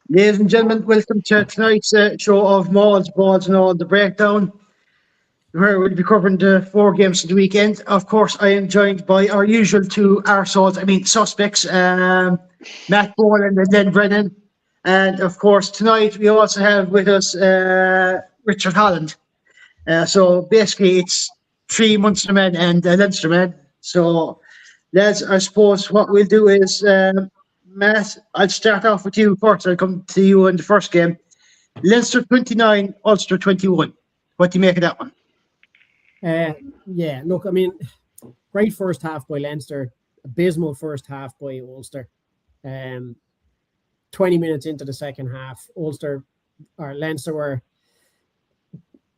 Ladies and gentlemen, welcome to tonight's show of Mauls, Balls and All, the breakdown, where we'll be covering the 4 games of the weekend. Of course, I am joined by our usual two suspects, Matt Boland and Len Brennan. And of course, tonight we also have with us Richard Holland. So basically, it's 3 Munstermen and a Leinsterman. So, lads, I suppose what we'll do is, Matt, I'll start off with you first. I'll come to you in the first game. Leinster 29, Ulster 21. What do you make of that one? Yeah, look, I mean, great first half by Leinster, abysmal first half by Ulster. 20 minutes into the second half, Leinster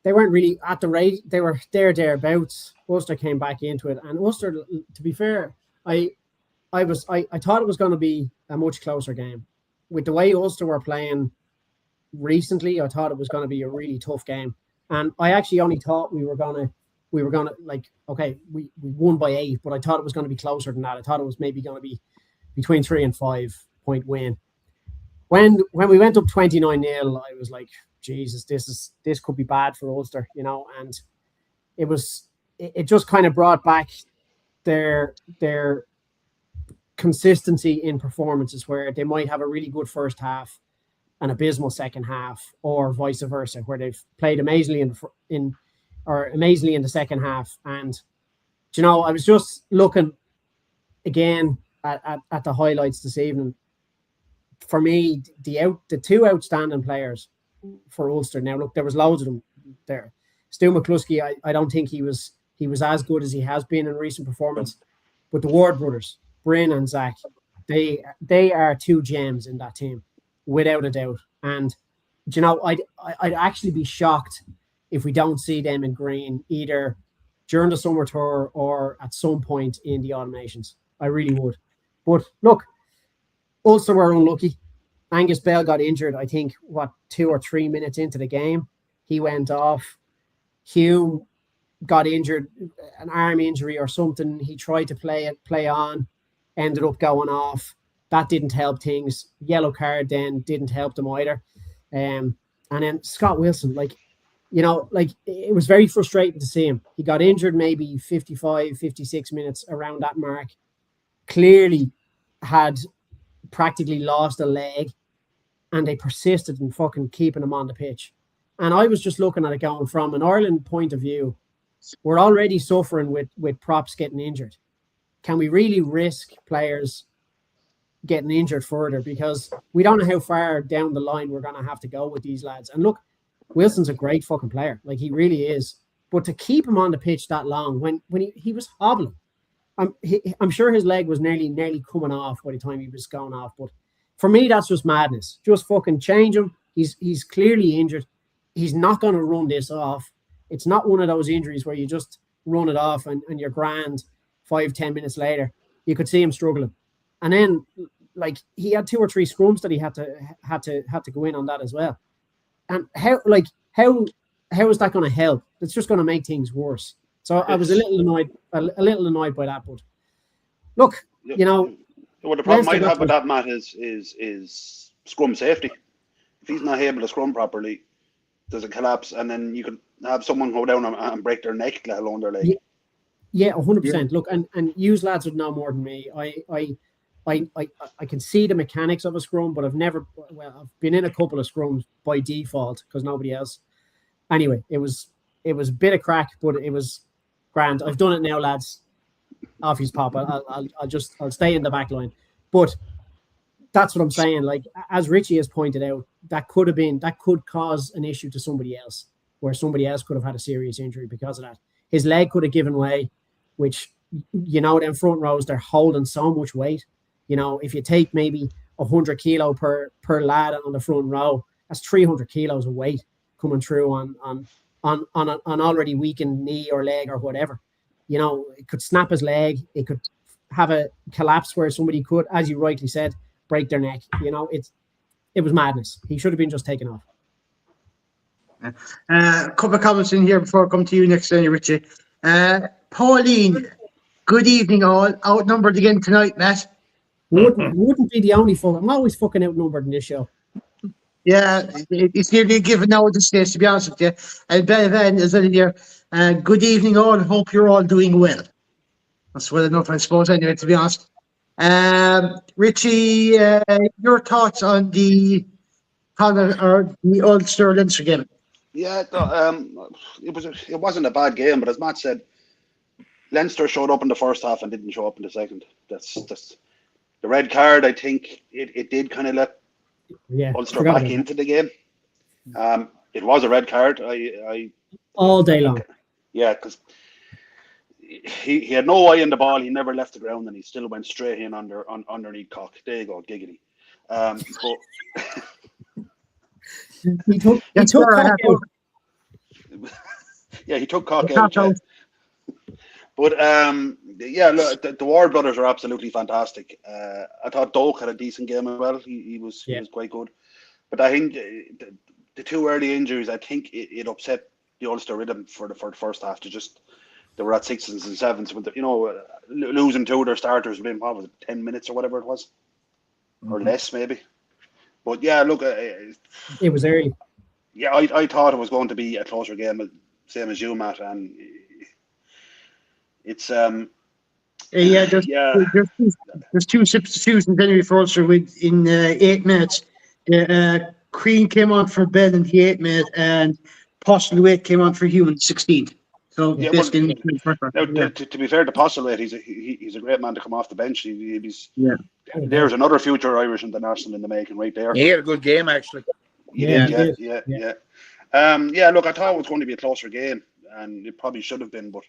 they weren't really at the rate. They were thereabouts. Ulster came back into it, and Ulster, to be fair, I thought it was going to be a much closer game. With the way Ulster were playing recently, I thought it was going to be a really tough game. And I actually only thought we were gonna we won by 8, but I thought it was going to be closer than that. I thought it was maybe going to be between 3 and 5 point win. When we went up 29-0, I was like, Jesus, this could be bad for Ulster, and it just kind of brought back their consistency in performances where they might have a really good first half, an abysmal second half, or vice versa, where they've played amazingly in the second half. And I was just looking again at the highlights this evening. For me, the two outstanding players for Ulster. Now, look, there was loads of them there. Stu McCluskey, I don't think he was as good as he has been in recent performance. But the Ward brothers, Bryn and Zach, they are two gems in that team, without a doubt. And I'd actually be shocked if we don't see them in green either during the summer tour or at some point in the autumn nations. I really would. But look, Ulster were unlucky. Angus Bell got injured, I think, 2 or 3 minutes into the game. He went off. Hume got injured, an arm injury or something. He tried to play on, ended up going off. That didn't help things. Yellow card then didn't help them either. And then Scott Wilson, it was very frustrating to see him. He got injured maybe 55, 56 minutes around that mark. Clearly had practically lost a leg, and they persisted in fucking keeping him on the pitch. And I was just looking at it going, from an Ireland point of view, we're already suffering with props getting injured. Can we really risk players getting injured further? Because we don't know how far down the line we're going to have to go with these lads. And look, Wilson's a great fucking player. Like, he really is. But to keep him on the pitch that long, when he was hobbling, I'm sure his leg was nearly coming off by the time he was going off. But for me, that's just madness. Just fucking change him. He's clearly injured. He's not going to run this off. It's not one of those injuries where you just run it off and you're grand 5-10 minutes later. You could see him struggling. And then, he had 2 or 3 scrums that he had to go in on that as well. And how is that going to help? It's just going to make things worse. So I was a little annoyed by that. But look, Well, the problem I'd have with that, Matt, is scrum safety. If he's not able to scrum properly, there's a collapse, and then you could have someone go down and break their neck, let alone their leg. Yeah, 100%. Yeah. Look, and you lads would know more than me. I can see the mechanics of a scrum, but I've been in a couple of scrums by default because nobody else. Anyway, it was a bit of crack, but it was grand. I've done it now, lads. Off his pop. I'll stay in the back line. But that's what I'm saying. Like, as Richie has pointed out, that could cause an issue to somebody else, where somebody else could have had a serious injury because of that. His leg could have given way, which, them front rows, they're holding so much weight. If you take maybe 100 kilo per lad on the front row, that's 300 kilos of weight coming through on an already weakened knee or leg or whatever. It could snap his leg. It could have a collapse where somebody could, as you rightly said, break their neck. It was madness. He should have been just taken off. A couple of comments in here before I come to you next, Richie. Pauline, good evening all. Outnumbered again tonight, Matt. Wouldn't be the only fuck. I'm always fucking outnumbered in this show. Yeah, it's nearly a given now at this stage, to be honest with you. And Ben is in here. Good evening, all. Hope you're all doing well. That's well enough, I suppose, anyway, to be honest. Richie, your thoughts on the Ulster Leinster game? Yeah, it wasn't a bad game, but as Matt said, Leinster showed up in the first half and didn't show up in the second. That's the red card. I think it did kind of let Ulster back into the game. It was a red card. I all day long. Yeah, because he had no eye on the ball. He never left the ground, and he still went straight in underneath cock. There you go, giggity. But he took cock out. Yeah, he took cock out. But yeah, look, the Ward brothers are absolutely fantastic. I thought Doak had a decent game as well. He was quite good. But I think the two early injuries, I think it upset the Ulster rhythm for the first half. They were at 6s and 7s with losing two of their starters within 10 minutes or whatever it was, or less maybe. But yeah, look, it was early. Yeah, I thought it was going to be a closer game, same as you, Matt, and it's there's two substitutions anyway for Ulster in 8 minutes. Crean came on for Ben in the 8th minute, and Postlewaite came on for Hugh in the 16th. So to be fair to Postlewaite, he's a great man to come off the bench. There's another future Irish international in the making right there. He had a good game actually. Yeah. Look, I thought it was going to be a closer game, and it probably should have been, but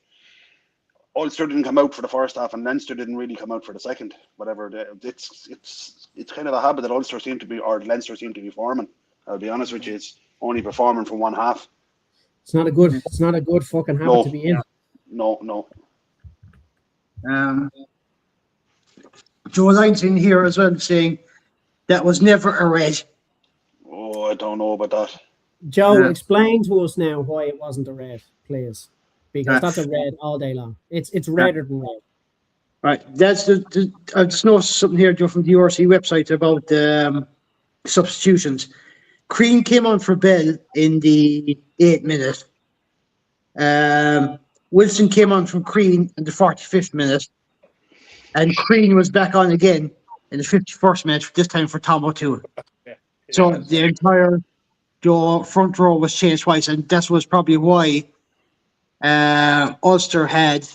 Ulster didn't come out for the first half, and Leinster didn't really come out for the second. Whatever, it's kind of a habit that Ulster seem to be, or Leinster seem to be forming. I'll be honest with you, it's only performing for one half. It's not a good fucking habit to be in. No. Joe Lyons in here as well saying that was never a red. Oh, I don't know about that. Joe, explain to us now why it wasn't a red, please. Because that's a red all day long. It's redder than red. Right. That's I just noticed something here, Joe, from the URC website about substitutions. Crean came on for Bell in the 8th minute. Wilson came on from Crean in the 45th minute. And Crean was back on again in the 51st minute, this time for Tom O'Toole. So the entire front row was changed twice, and that was probably why Ulster had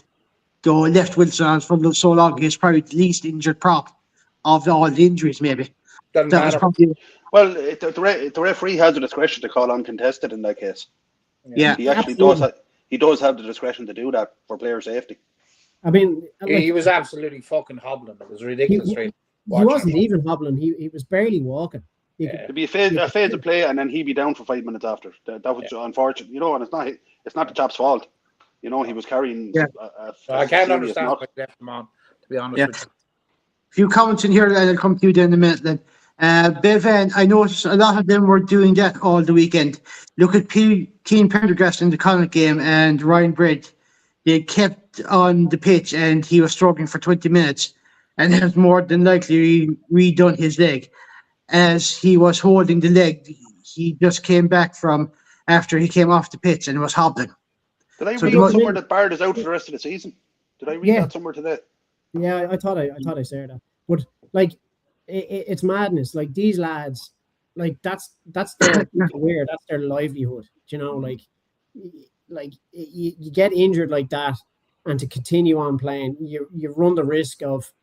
left Wilson on for so long. He's probably the least injured prop of all the injuries, maybe. Was probably... Well, the referee has the discretion to call uncontested in that case. Yeah, he actually does. He does have the discretion to do that for player safety. I mean, he was absolutely fucking hobbling. It was ridiculous. He wasn't even hobbling. He was barely walking. It'd be a phase of play, and then he'd be down for 5 minutes after. That was unfortunate, and it's not the chap's fault. He was carrying. I can't understand why they left him on. To be honest with you. A few comments in here, and I'll come to you then in a minute. Then, Bevan, I noticed a lot of them were doing that all the weekend. Look at Keane Pendergast in the Connacht game and Ryan Bread. They kept on the pitch, and he was struggling for 20 minutes, and has more than likely redone his leg. As he was holding the leg, he just came back from after he came off the pitch and was hobbling. Did I read somewhere that Bard is out for the rest of the season? Did I read that somewhere today? Yeah, I thought I said that. But it's madness. Like these lads, that's their career, that's their livelihood. You get injured like that, and to continue on playing, you run the risk of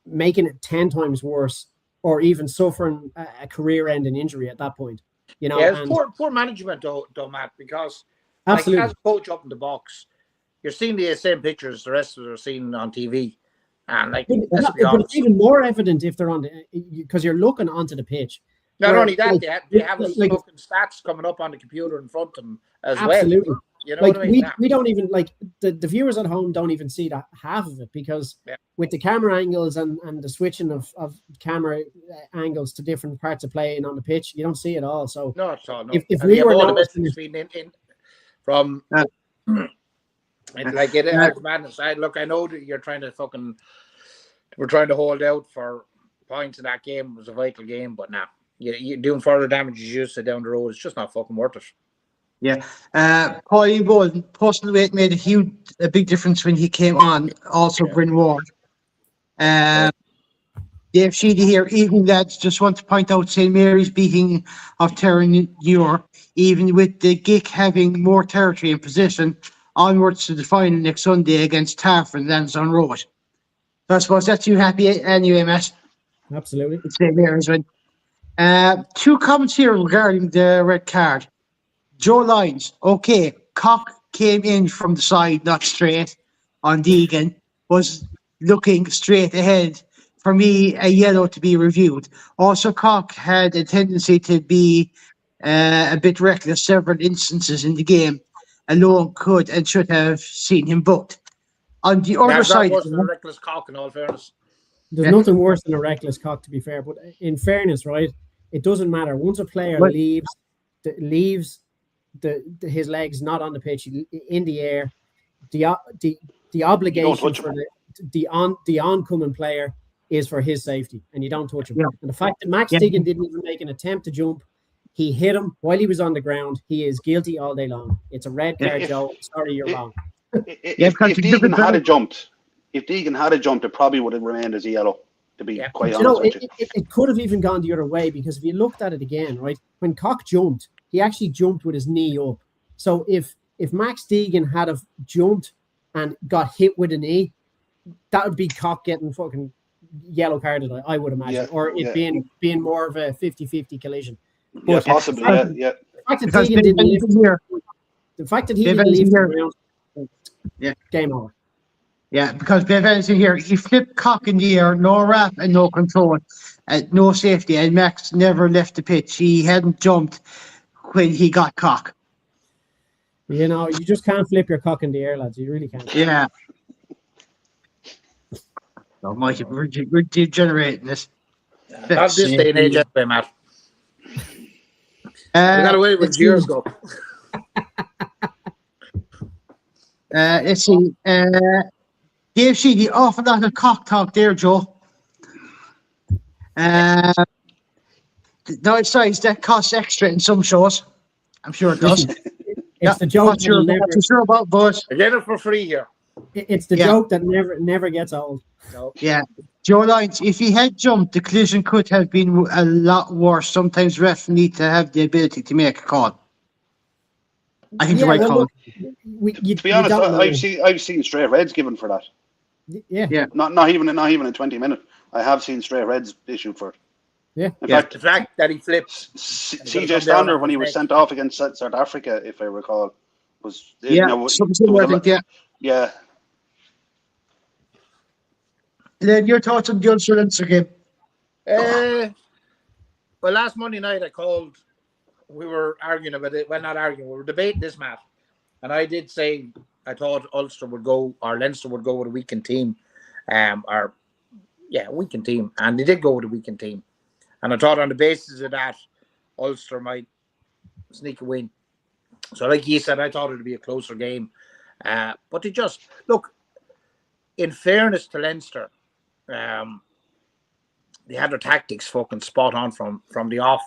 making it 10 times worse, or even suffering a career-ending injury at that point. It's poor management, though, Matt, because absolutely, as a coach up in the box, you're seeing the same pictures the rest of us are seeing on TV, and but it's even more evident if they're on because you're looking onto the pitch. Not only that, they have fucking stats coming up on the computer in front of them as well. Absolutely. You know what I mean? We don't even the viewers at home don't even see that half of it, because with the camera angles and the switching of camera angles to different parts of playing on the pitch, you don't see it all. So no, it's all. No. If we were noticing from it's madness. I know that you're trying to fucking were trying to hold out for points in that game. It was a vital game, but nah, you're doing further damage as you said down the road. It's just not fucking worth it. Yeah. Paulie Bowen, posting weight made a big difference when he came on. Also, Bryn Ward. Dave Sheedy here. Evening, lads. Just want to point out St. Mary's beating of Terranure, even with the GIC having more territory and position, onwards to the final next Sunday against Taff and Lansdowne Road. So I suppose that's you happy anyway, Matt. Absolutely. It's St. Mary's win. Two comments here regarding the red card. Joe Lyons, okay, Cock came in from the side, not straight on Deegan, was looking straight ahead. For me, a yellow to be reviewed. Also, Cock had a tendency to be a bit reckless several instances in the game. Alone could and should have seen him booked. On the other side... That wasn't a reckless Cock, in all fairness. There's nothing worse than a reckless Cock, to be fair. But in fairness, right, it doesn't matter. Once a player leaves his legs not on the pitch, in the air, the obligation for the oncoming player is for his safety, and you don't touch him. Yeah. And the fact that Max Deegan didn't even make an attempt to jump, he hit him while he was on the ground. He is guilty all day long. It's a red card, Joe. Sorry, you're wrong. If Deegan had jumped, it probably would have remained as a yellow. To be quite honest with you, it could have even gone the other way, because if you looked at it again, right, when Cock jumped, he actually jumped with his knee up. So if Max Deegan had have jumped and got hit with a knee, that would be Cock getting fucking yellow carded, I would imagine, or it being more of a 50-50 collision. But possibly, The fact that Deegan didn't leave the ground, game over. Yeah, because Bev Ellison here, he flipped Cock in the air, no wrap and no control, no safety, and Max never left the pitch. He hadn't jumped when he got Cock. You know, you just can't flip your Cock in the air, lads. You really can't. Yeah. Oh, Mike, we're degenerating this. Not this day and age, anyway, Matt. We got away with years ago. Let's see. Dave Sheedy, awful lot of Cock talk there, Joe. No, that costs extra in some shows. I'm sure it does. It's the joke. Not sure about, but I get it for free here. It's the joke that never gets old. No. Yeah. Joe Lyons, if he had jumped, the collision could have been a lot worse. Sometimes refs need to have the ability to make a call. I think the right call. To be honest, I've seen straight reds given for that. Yeah. Not even in 20 minutes. I have seen straight reds issued for it. Yeah. In fact, the fact that he flipped CJ Stander when he was sent off against South Africa, if I recall, was yeah. Len, your thoughts on the Ulster game? Well, last Monday night I called. We were arguing about it. Well, not arguing. We were debating this match, and I did say I thought Ulster would go or Leinster would go with a weakened team, weakened team, and they did go with a weakened team. And I thought on the basis of that, Ulster might sneak a win. So like you said, I thought it would be a closer game. But they just, look, in fairness to Leinster, they had their tactics fucking spot on from the off.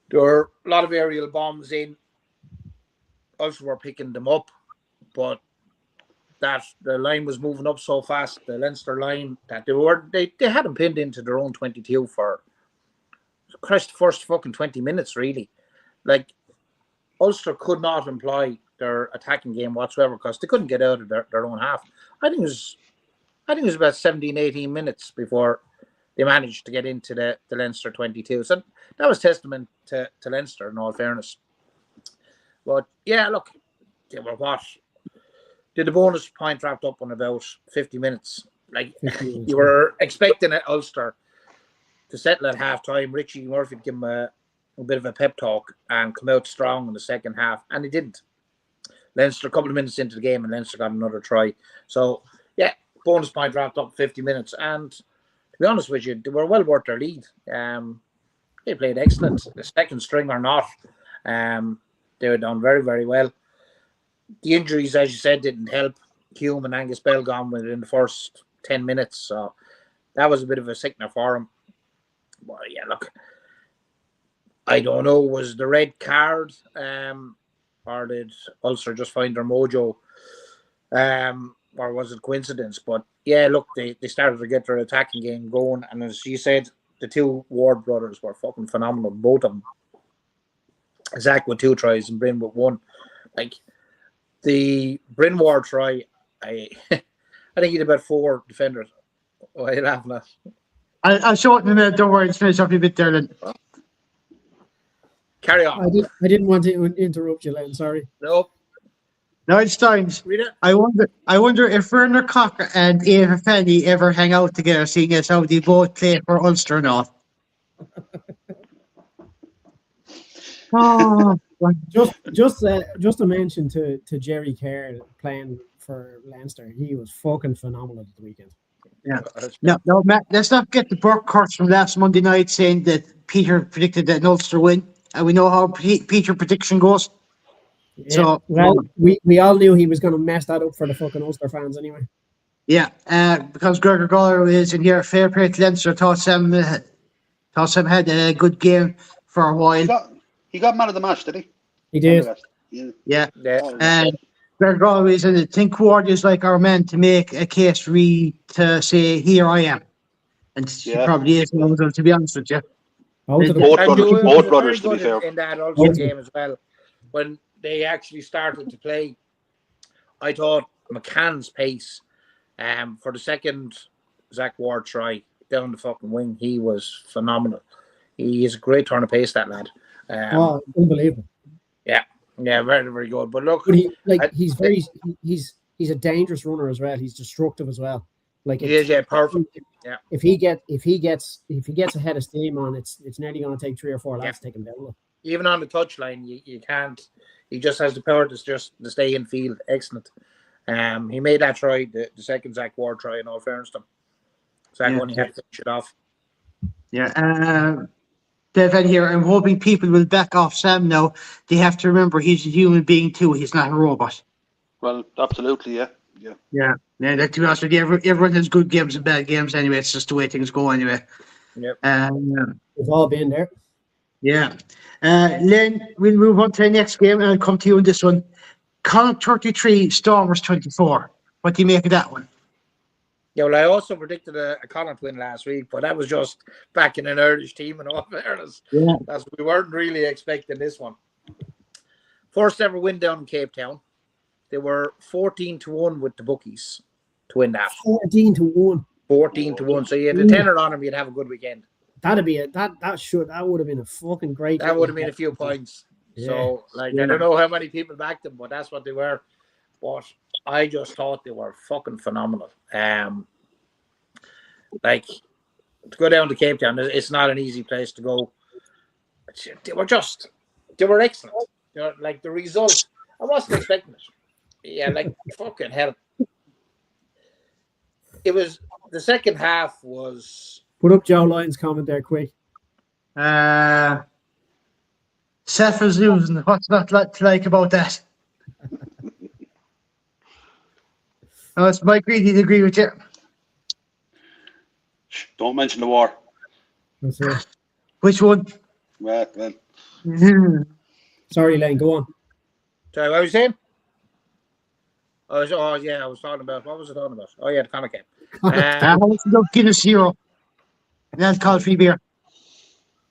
There were a lot of aerial bombs in. Ulster were picking them up, but that the line was moving up so fast, the Leinster line, that they had them pinned into their own 22 for the first fucking 20 minutes, really. Like, Ulster could not employ their attacking game whatsoever because they couldn't get out of their own half. I think it was about 17, 18 minutes before they managed to get into the Leinster 22. So that was testament to Leinster, in all fairness. But yeah, look, they were what? Did the bonus point wrapped up in about 50 minutes? Like, you were expecting Ulster to settle at half time. Richie Murphy would give them a bit of a pep talk and come out strong in the second half, and he didn't. Leinster, a couple of minutes into the game, and Leinster got another try. So, yeah, bonus point wrapped up 50 minutes. And to be honest with you, they were well worth their lead. They played excellent. The second string or not, they were done very, very well. The injuries, as you said, didn't help. Hume and Angus Bell gone within the first 10 minutes. So that was a bit of a sickener for him. But yeah, look, I don't know, was the red card or did Ulster just find their mojo? Or was it coincidence? But yeah, look, they started to get their attacking game going, and as you said, the two Ward brothers were fucking phenomenal, both of them. Zach with 2 tries and Bryn with 1. Like the Bryn Ward try, I I think he had about 4 defenders. Oh, I laughing at. I'll show it in a minute. Don't worry, it's finished up a bit there then. Carry on. I didn't want to interrupt you, Len. Sorry. Nope. Now it's times. Read it. I wonder if Werner Cocker and Eva Fanny ever hang out together, seeing as how they both play for Ulster and all. Oh, Just a mention to Jerry Kerr playing for Leinster. He was fucking phenomenal at the weekend. yeah. No, Matt, let's not get the Burkhurst from last Monday night saying that Peter predicted that an Ulster win. And we know how Peter prediction goes. Yeah, So, well, we all knew he was going to mess that up for the fucking Ulster fans anyway. Yeah, because Gregor Gallagher is in here. Fair play to Leinster. Thought Sam had a good game for a while. He got man of the match, did he? He did. Yeah. Oh, And Gregor Gallagher is, and I think Ward is like our man to make a case for me to say, here I am. And she probably is, to be honest with you. Both brothers, to be fair. In that Ulster game as well. When they actually started to play, I thought McCann's pace for the second Zach Ward try down the fucking wing, he was phenomenal. He is a great turn of pace, that lad. Unbelievable. Yeah, very, very good. But look, but he's a dangerous runner as well. He's destructive as well. Like he is, perfect. Yeah. If he gets ahead of steam on, it's nearly going to take 3 or 4 laps to take him down. Even on the touchline, you can't. He just has the power to stay in field. Excellent. He made that try, the second Zach Ward try, in all fairness to him. Zach only had to finish it off. Yeah. Devin here, I'm hoping people will back off Sam now. They have to remember he's a human being too. He's not a robot. Well, absolutely, yeah. Yeah, to be honest with you, everyone has good games and bad games anyway. It's just the way things go anyway. Yep. We've all been there. Yeah. Len, we'll move on to the next game and I'll come to you on this one. Connacht 33, Stormers 24. What do you make of that one? Yeah, well, I also predicted a Connacht win last week, but that was just back in an Irish team in all fairness. Yeah. We weren't really expecting this one. First ever win down in Cape Town. They were 14-1 with the bookies to win that. 14-1. 14-1. So you had a tenner on them, you'd have a good weekend. That would have been a fucking great. That would have been a few points. Yeah. So I don't know how many people backed them, but that's what they were. But I just thought they were fucking phenomenal. Like to go down to Cape Town, it's not an easy place to go. They were excellent. Like the result, I wasn't expecting it. Yeah, like fucking hell. It was the second half was. Put up Joe Lyon's comment there, quick. Seth is losing. What's not to like about that? Oh, it's Mike Reid. He'd agree with you. Don't mention the war. Which one? Well. Sorry, Lane. Go on. Sorry, what were you saying? I was talking about. What was I talking about? Oh, yeah, the Connacht game. Guinness Zero. And alcohol-free beer.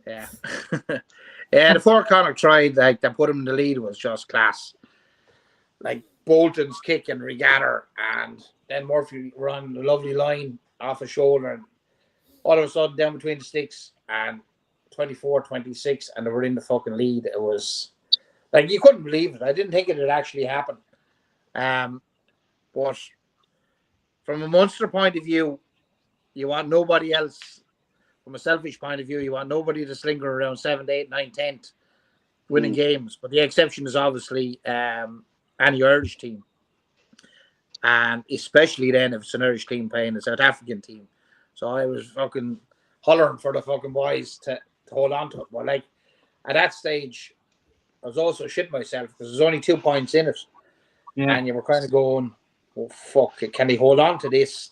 Yeah. Yeah, the 4 Connacht tried, like, that put him in the lead was just class. Like, Bolton's kick and regatta, and then Murphy run a lovely line off his shoulder, and all of a sudden down between the sticks, and 24-26, and they were in the fucking lead. It was, like, you couldn't believe it. I didn't think it had actually happened. But from a Munster point of view, you want nobody else. From a selfish point of view, you want nobody to slinger around 7th, 8th, 9th, 10th winning games. But the exception is obviously any Irish team. And especially then if it's an Irish team playing a South African team. So I was fucking hollering for the fucking boys to hold on to it. But like at that stage, I was also shitting myself because there's only 2 points in it. Yeah. And you were kind of going, oh, fuck, can he hold on to this?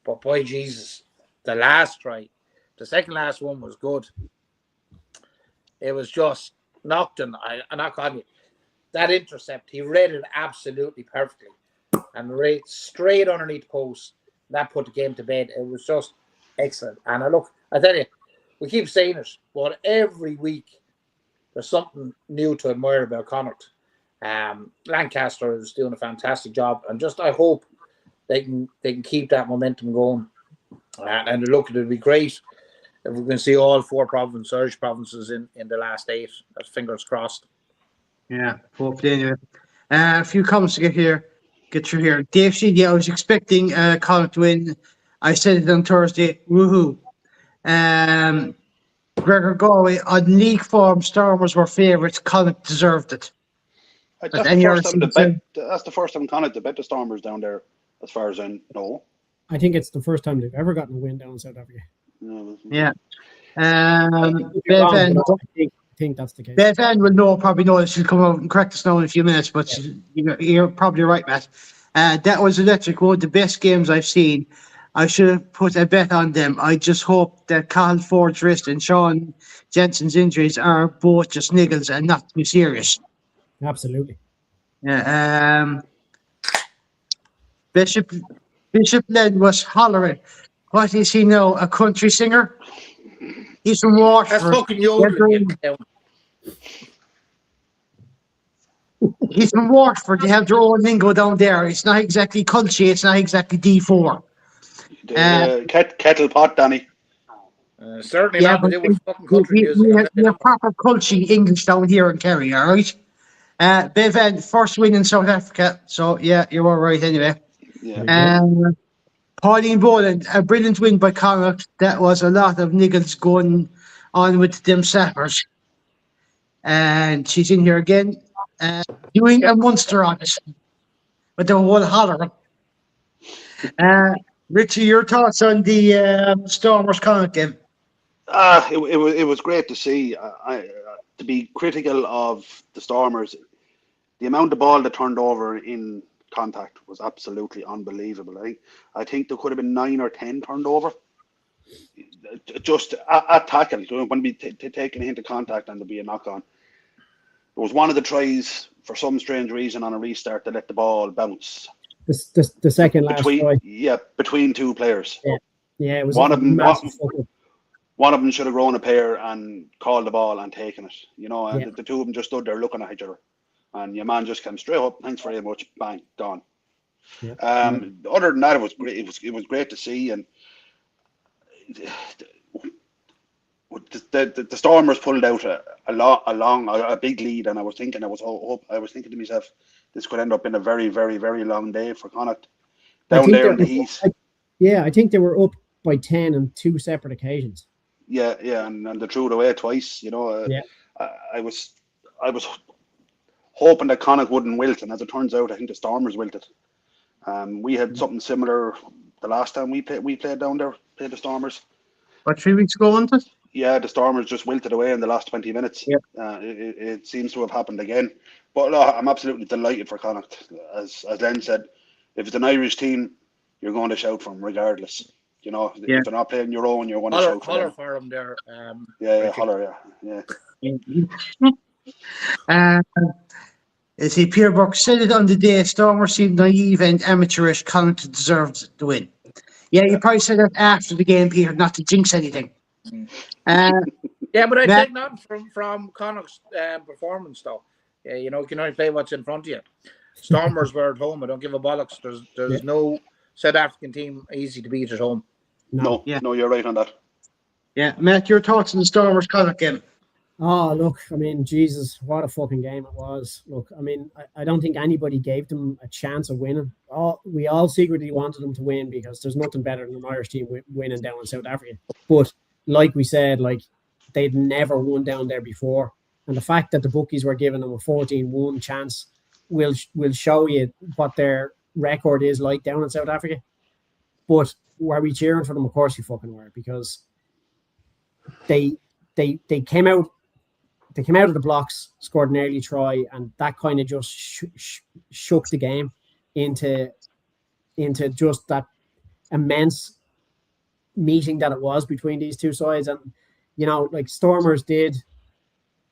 But boy, Jesus, the last try, the second last one was good. It was just knocked and I knock on you. That intercept, he read it absolutely perfectly and right straight underneath the post. That put the game to bed. It was just excellent. And I tell you, we keep saying it, but every week there's something new to admire about Connacht. Lancaster is doing a fantastic job, and just I hope they can keep that momentum going. And look, it'd be great if we can see all 4 Irish provinces in the last 8. That's fingers crossed. Yeah, hopefully anyway. A few comments to get through here. Dave C, yeah, I was expecting Connacht to win. I said it on Thursday. Woohoo. Gregor Galway, on league form, Stormers were favourites. Connacht deserved it. That's the first time Connacht to bet the Stormers down there, as far as I know. I think it's the first time they've ever gotten a win down in South Africa. Yeah. I think that's the case. Bevan will probably know. She'll come out and correct us now in a few minutes, but you're probably right, Matt. That was electric. One of the best games I've seen. I should have put a bet on them. I just hope that Carl Ford's wrist and Sean Jensen's injuries are both just niggles and not too serious. Absolutely. Yeah. Bishop Len was hollering. What is he now? A country singer? He's from Waterford. That's fucking yodeling. He's from Waterford. They have their own lingo down there. It's not exactly country. It's not exactly D4. Kettle pot, Danny. Certainly not to do with fucking country music. We have proper country English down here in Kerry, all right? Bevan, first win in South Africa. So, yeah, you're all right anyway. Yeah. Pauline Boland, a brilliant win by Connacht. That was a lot of niggles going on with them sappers. And she's in here again, doing a Munster on it with the whole hollering. Richie, your thoughts on the Stormers Connacht game? It was great to see. To be critical of the Stormers, the amount of ball that turned over in contact was absolutely unbelievable. I think there could have been 9 or 10 turned over. Just at tackle, when we taken into contact and there'd be a knock on. There was one of the tries, for some strange reason, on a restart to let the ball bounce. The second last try. Yeah, between 2 players. Yeah, it was one of them. Massive One of them should have grown a pair and called the ball and taken it. And the 2 of them just stood there looking at each other. And your man just came straight up. Thanks very much. Bang, gone. Yeah. Other than that, it was great. It was great to see. And the Stormers pulled out a big lead. And I was thinking to myself, this could end up in a very, very, very long day for Connacht down there in the heat. I think they were up by 10 on 2 separate occasions. Yeah, and they threw it away twice. I was hoping that Connacht wouldn't wilt, and as it turns out, I think the Stormers wilted. We had something similar the last time we played down there, played the Stormers. What, 3 weeks ago, wasn't it? Yeah, the Stormers just wilted away in the last 20 minutes. Yeah. It seems to have happened again. But I'm absolutely delighted for Connacht. As Len said, if it's an Irish team, you're going to shout for them regardless. If they're not playing your own, you're going to shout for them. Holler for them there. Holler, yeah. Pierre Burke said it on the day. Stormers seemed naive and amateurish. Connacht deserved the win. Yeah, you probably said that after the game, Peter, not to jinx anything. But I take nothing from Connacht's performance, though. Yeah, you can only play what's in front of you. Stormers were at home. I don't give a bollocks. There's no South African team easy to beat at home. No, you're right on that. Yeah, Matt, your thoughts on the Stormers Connacht game? Oh, look, Jesus, what a fucking game it was. Look, I don't think anybody gave them a chance of winning. We all secretly wanted them to win because there's nothing better than an Irish team winning down in South Africa. But like we said, they'd never won down there before. And the fact that the bookies were giving them a 14-1 chance will show you what their record is like down in South Africa. But were we cheering for them? Of course you fucking were, because they came out of the blocks, scored an early try, and that kind of just shook the game into just that immense meeting that it was between these two sides. And, you know, like Stormers they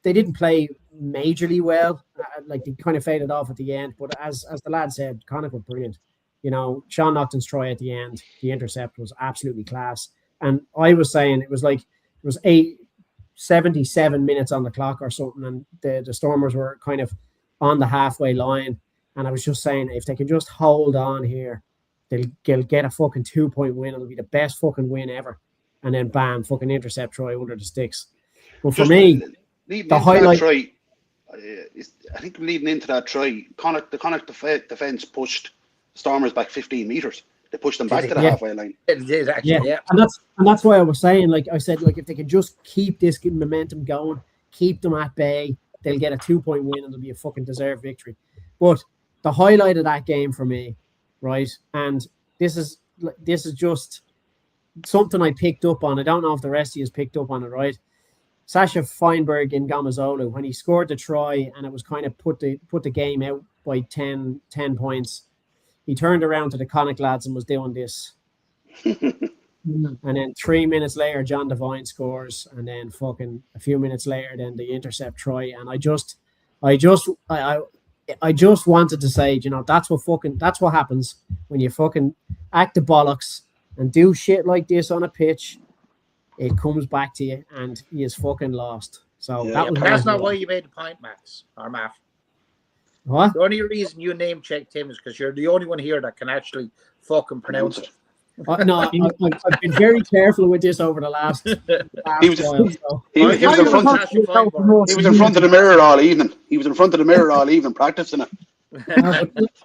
didn't play majorly well. Like they kind of faded off at the end. But as the lad said, Connacht were brilliant. You know, Sean Nocton's try at the end, the intercept was absolutely class. And I was saying it was 77 minutes on the clock or something, and the Stormers were kind of on the halfway line. And I was just saying, if they can just hold on here, they'll get a fucking 2-point win. It'll be the best fucking win ever. And then bam, fucking intercept try under the sticks. But for me, the highlight try, I think leading into that try, the Connacht defence pushed Stormers back 15 metres. They pushed them back to the halfway line. It did actually, yeah. And that's why I was saying, like I said, like if they can just keep this momentum going, keep them at bay, they'll get a 2-point win and it'll be a fucking deserved victory. But the highlight of that game for me, right, and this is just something I picked up on. I don't know if the rest of you has picked up on it, right? Sasha Feinberg in Gamazolu, when he scored the try and it was kind of put the game out by 10 points, he turned around to the Connacht lads and was doing this. And then 3 minutes later, John Devine scores, and then fucking a few minutes later, then the intercept try. And I just wanted to say, you know, that's what happens when you fucking act the bollocks and do shit like this on a pitch. It comes back to you, and he is fucking lost. So that's not why you made the point, Max or Matt. What? The only reason you name checked him is because you're the only one here that can actually fucking pronounce it. No, I've been very careful with this over the last He was in front of the mirror all evening. He was in front of the mirror all evening practicing it.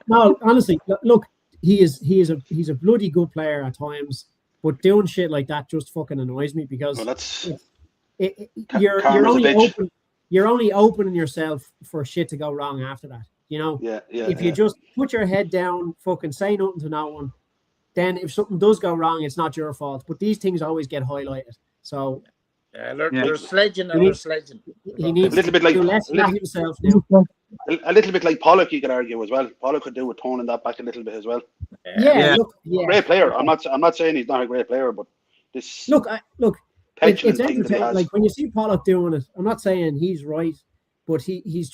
No, honestly, look, he's a bloody good player at times, but doing shit like that just fucking annoys me because you're only opening yourself for shit to go wrong after that. You know, if you just put your head down, fucking say nothing to no one, then if something does go wrong, it's not your fault. But these things always get highlighted. So they're sledging and they're sledging. He needs a little bit like himself now. A little bit like Pollock, you could argue as well. Pollock could do with toning that back a little bit as well. Great player. I'm not saying he's not a great player, but this look, it's entertaining. Like when you see Pollock doing it, I'm not saying he's right, but he's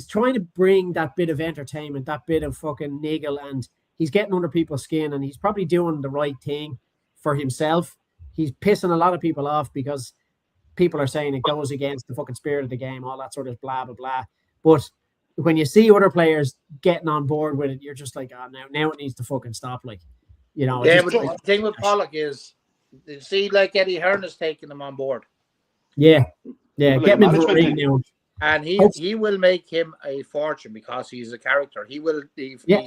trying to bring that bit of entertainment, that bit of fucking niggle, and he's getting under people's skin, and he's probably doing the right thing for himself. He's pissing a lot of people off because people are saying it goes against the fucking spirit of the game, all that sort of blah, blah, blah. But when you see other players getting on board with it, you're just like, oh, now it needs to fucking stop. Like, you know. Yeah, but the thing with Pollock is, you see, like Eddie Hearn is taking him on board. Yeah. Get him into the ring now. And he will make him a fortune because he's a character. He's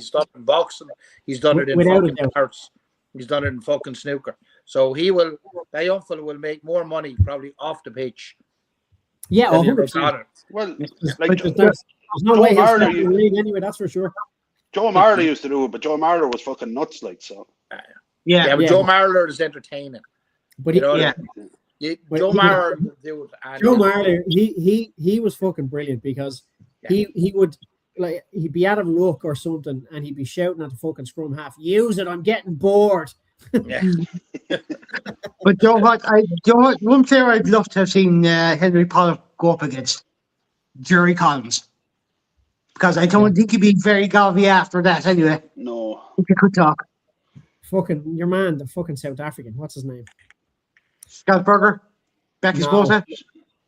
done in boxing. He's done it in fucking darts. He's done it in fucking snooker. So that young fella will make more money probably off the pitch. Yeah, 100%. Well, like there's no way he'll stay in the league anyway, that's for sure. Joe Marler used to do it, but Joe Marler was fucking nuts, like, so. Yeah, but Joe Marler is entertaining. But Joe Marler, Joe Marler, he was fucking brilliant because he would, like, he'd be out of luck or something and he'd be shouting at the fucking scrum half, use it, I'm getting bored. Yeah. But you know what? One player I'd love to have seen Henry Pollock go up against, Jerry Collins, because I don't think he'd be very galvy after that. Anyway, no, if you could talk. Fucking your man, the fucking South African. What's his name? Scoutberger, Becky's Bota.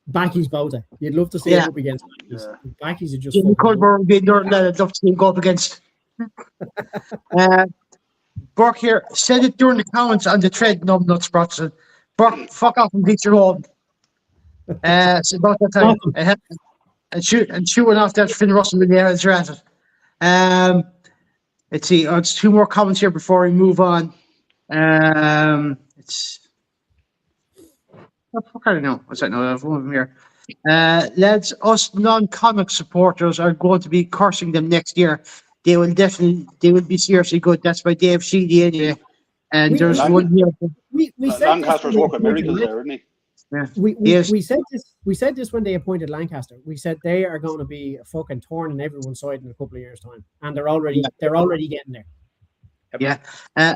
Becky's Bota. You'd love to see him up against. Becky's are just. Jimmy Culver would be another that I'd love to see him go up against. Burke here said it during the comments on the thread, Nuts Bronson. Burke, fuck off and beat your own. It's about that time. And shooting off that Finn Russell in the air as you're at it. Let's see. It's two more comments here before we move on. It's. What the fuck I don't know. What's that? No, I have one of them here. Lads, us non-comic supporters are going to be cursing them next year. They will be seriously good. That's by Dave Sheedy anyway. And there's one here. We said Lancaster's working miracles there, isn't he? Yeah. We said this when they appointed Lancaster. We said they are going to be a fucking thorn in everyone's side in a couple of years' time, and they're already getting there. Yep. Yeah.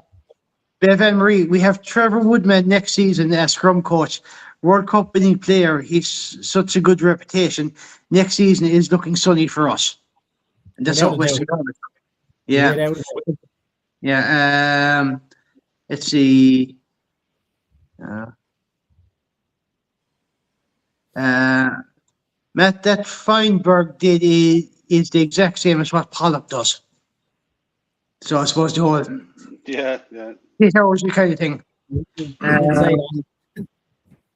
Bev and Marie, we have Trevor Woodman next season as scrum coach. World Cup winning player. He's such a good reputation. Next season is looking sunny for us. And that's Without what a we're doubt. saying. Yeah. Without a doubt. Yeah. Let's see. Matt, that Feinberg did is the exact same as what Pollock does. So I suppose the whole Yeah. 8 hours kind of thing. I'd say that.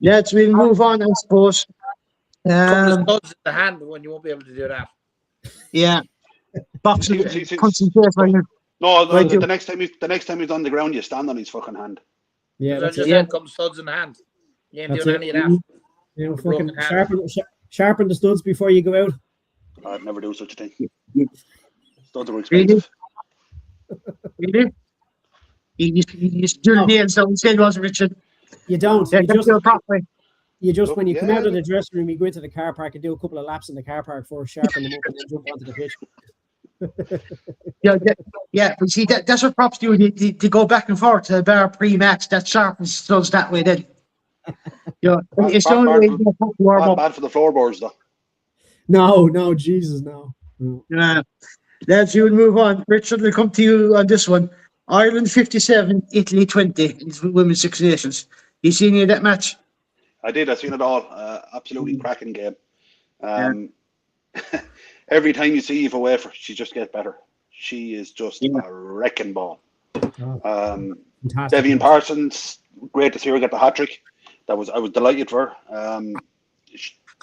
Let's we'll move on, I suppose. Couple of studs in the hand when you won't be able to do that. Yeah. Boxing See, concentrate when you're No, Right, the next time he's on the ground, you stand on his fucking hand. Yeah, I that's just it. said come studs in the hand. You ain't That's doing it. any of that. You know, The broken fucking hand. sharpen the studs before you go out. I'd never do such a thing. Yeah. Studs are Really? expensive. really. You just do the No. nails down instead, wasn't Richard? You don't. Yeah, You that's just your properly. when you come out of Yeah. the dressing room, you go into the car park and do a couple of laps in the car park for sharpen them up and then jump onto the pitch. Yeah, but see that's what props do. They go back and forth to the bar pre-match. That sharpens studs that way. Then, it's the only way you can warm up. Bad for the floorboards, though. No, Jesus, no. Lads, you will move on. Richard, we'll come to you on this one. Ireland 57, Italy 20 in the Women's Six Nations. You seen any of that match? I did. I seen it all. Absolutely cracking game. Yeah. Every time you see Eva Wafer, she just gets better. She is just Yeah. a wrecking ball. Fantastic. Devian Parsons, great to see her get the hat trick. I was delighted for her.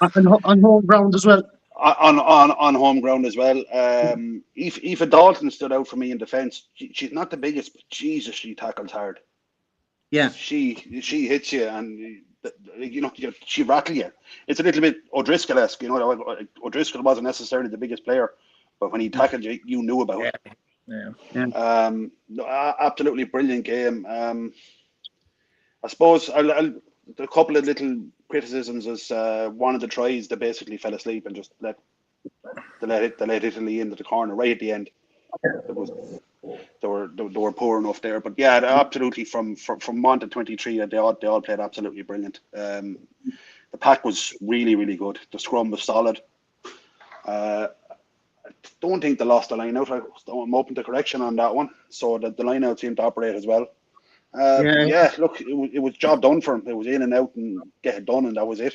On home ground as well. On home ground as well. Aoife Dalton stood out for me in defence. She's not the biggest, but Jesus, she tackles hard. Yeah. She hits you, and she rattles you. It's a little bit O'Driscoll-esque. O'Driscoll wasn't necessarily the biggest player, but when he tackled you, you knew about it. Yeah. Absolutely brilliant game. I suppose a couple of little criticisms is one of the tries they basically fell asleep and just let Italy into the corner right at the end. They were poor enough there, but yeah, absolutely from 1 to 23, they all played absolutely brilliant. The pack was really, really good. The scrum was solid. I don't think they lost the line out. I'm open to correction on that one. So the line out seemed to operate as well. Look, it was job done for him. It was in and out and get it done, and that was it.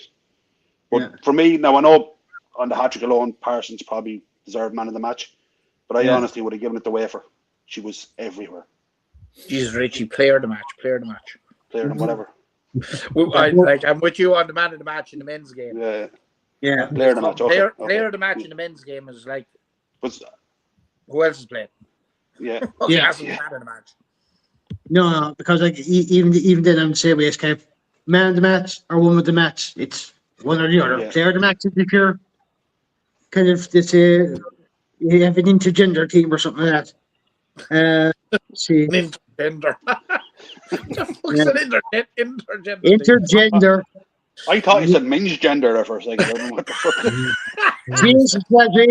But for me, now I know on the hat-trick alone, Parsons probably deserved man of the match, but I honestly would have given it to Wafer. She was everywhere. Jesus, Richie, player of the match. Player and whatever. I'm with you on the man of the match in the men's game. Yeah. Player of the match. Okay. Player of the match in the men's game is like, Was, who else is playing? Yeah. That's the man of the match. No, because like even then I'm the same way. It's kind of man of the match or woman of the match. It's one or the other. Yeah. Player of the match is if you're kind of you have an intergender team or something like that. Let's see. Intergender. Intergender. Intergender. I thought you said men's gender there for a second. I don't know what the fuck. Jesus,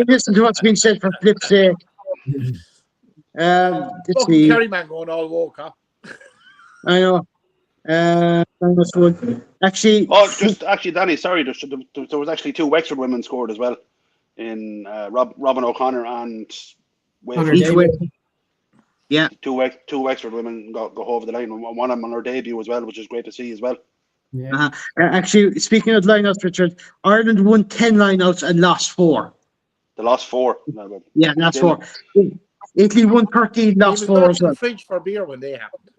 listen to what's being said for flip's sake. Let's see. Kerryman going all woke, huh? I know. Actually. Actually, Danny, sorry, there was actually 2 Wexford women scored as well in Robin O'Connor and Wafer. Yeah. Two Wexford women go over the line. One of them on her debut as well, which is great to see as well. Yeah. Actually, speaking of lineouts, Richard, Ireland won 10 lineouts and lost 4. They lost 4. Yeah, lost 4. Italy won 13, lost 4 as well. Fridge for beer when they happened.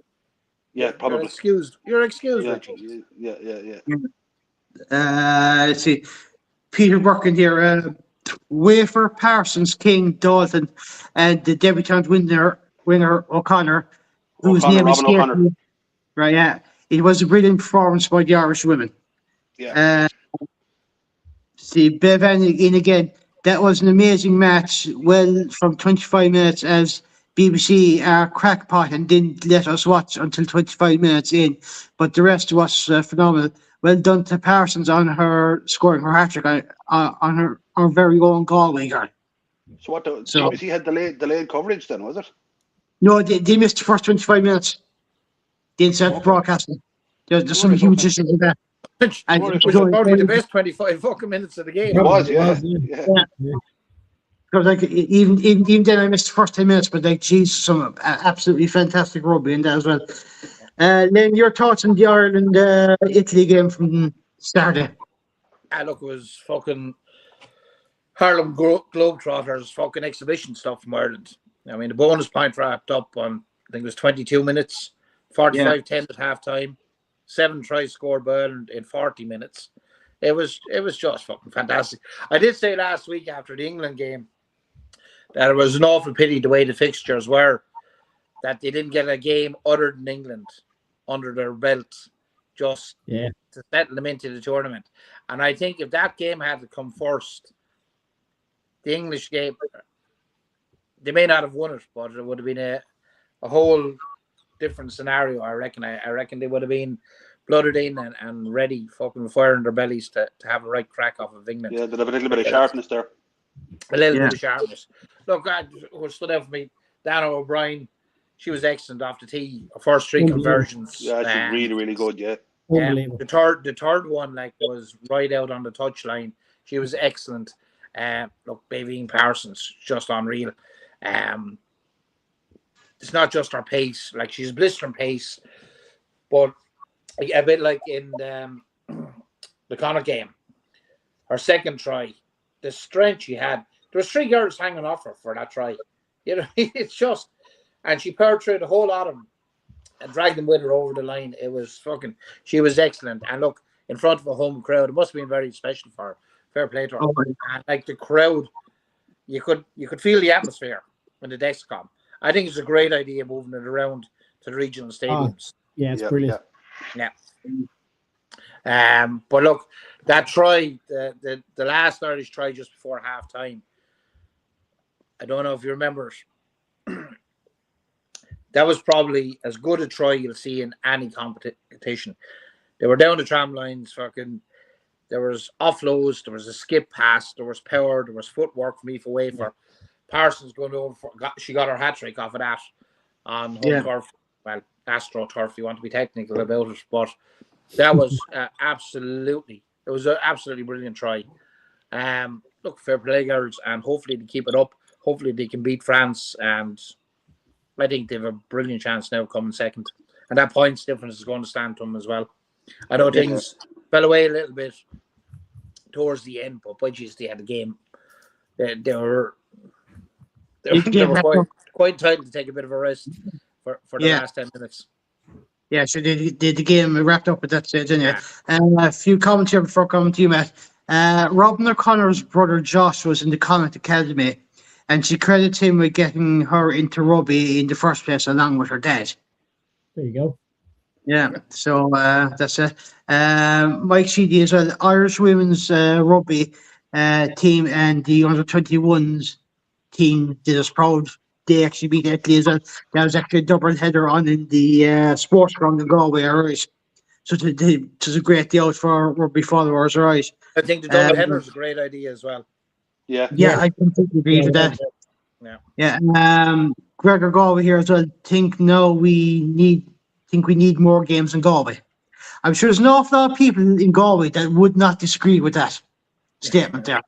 Yeah, probably. You're excused, Yeah, Richie. yeah. Let's see. Peter Burkin here. Wafer, Parsons, King, Dalton, and the debutant winger O'Connor, whose name is O'Connor. Right, yeah. It was a brilliant performance by the Irish women. Yeah. See, Bevan in again. That was an amazing match. Well, from 25 minutes as BBC are crackpot and didn't let us watch until 25 minutes in. But the rest was phenomenal. Well done to Parsons on her scoring her hat-trick on her very own Galway girl. So BBC had delayed coverage then, was it? No, they missed the first 25 minutes. They didn't start broadcasting. There's some huge issues with that. And Sorry, it fucking- was was only, probably the best 25 fucking minutes of the game. It was, Probably yeah. yeah. Yeah. yeah. Because like even then I missed the first 10 minutes, but like geez, some absolutely fantastic rugby in that as well. Then your thoughts on the Ireland Italy game from Saturday? Look, it was fucking Harlem Globetrotters fucking exhibition stuff from Ireland. I mean, the bonus point wrapped up on, I think it was 22 minutes, 45-10 at half time, 7 tries scored by Ireland in 40 minutes. It was just fucking fantastic. I did say last week after the England game that it was an awful pity the way the fixtures were, that they didn't get a game other than England under their belt just Yeah. to settle them into the tournament. And I think if that game had to come first, the English game, they may not have won it, but it would have been a whole different scenario, I reckon. I reckon they would have been blooded in and ready, fucking fire in their bellies to have a right crack off of England. Yeah, they'd have a little bit of sharpness there. A little bit of sharpness. Look, what stood out for me, Dana O'Brien, she was excellent off the tee. Her first 3 conversions. Yeah, she's really, really good, yeah. Unbelievable. The third one was right out on the touchline. She was excellent. Look, Baveen Parsons, just unreal. It's not just her pace, like she's blistering pace, but a bit like in the Connacht game, her second try, the strength she had. There was 3 girls hanging off her for that try. You know, it's just, and she powered through the whole lot of them and dragged them with her over the line. It was fucking, she was excellent. And look, in front of a home crowd, it must have been very special for her. Fair play to her. Oh, And like the crowd, you could feel the atmosphere when the decks come. I think it's a great idea moving it around to the regional stadiums. Yeah, it's Yeah, brilliant. yeah. But look, that try, the last Irish try just before half time, I don't know if you remember it. That was probably as good a try you'll see in any competition. They were down the tram lines, fucking. There was offloads, there was a skip pass, there was power, there was footwork from Aoife Wafer. Parsons going over, she got her hat trick off of that on home turf. Well, Astro turf, if you want to be technical about it, but that was absolutely brilliant try. Look, fair play, girls, and hopefully they keep it up. Hopefully they can beat France, and I think they have a brilliant chance now coming second. And that points difference is going to stand to them as well. I know things fell away a little bit towards the end, but by geez, they had the game. They were quite entitled to take a bit of a rest for the last 10 minutes. Yeah, so the game wrapped up at that stage, anyway. A few comments here before coming to you, Matt. Robin O'Connor's brother Josh was in the Connacht Academy, and she credits him with getting her into rugby in the first place, along with her dad. There you go. Yeah, so that's it. Mike Sheedy as well. Irish women's rugby team and the under-21s team did us proud. They actually beat Italy as well. That was actually a double header on in the sports ground in Galway, alright. So it was a great day out for rugby followers, alright. I think the double header is a great idea as well. Yeah. Yeah, I completely agree with that. Yeah. Gregor Galway here as well. Think we need more games in Galway. I'm sure there's an awful lot of people in Galway that would not disagree with that statement there.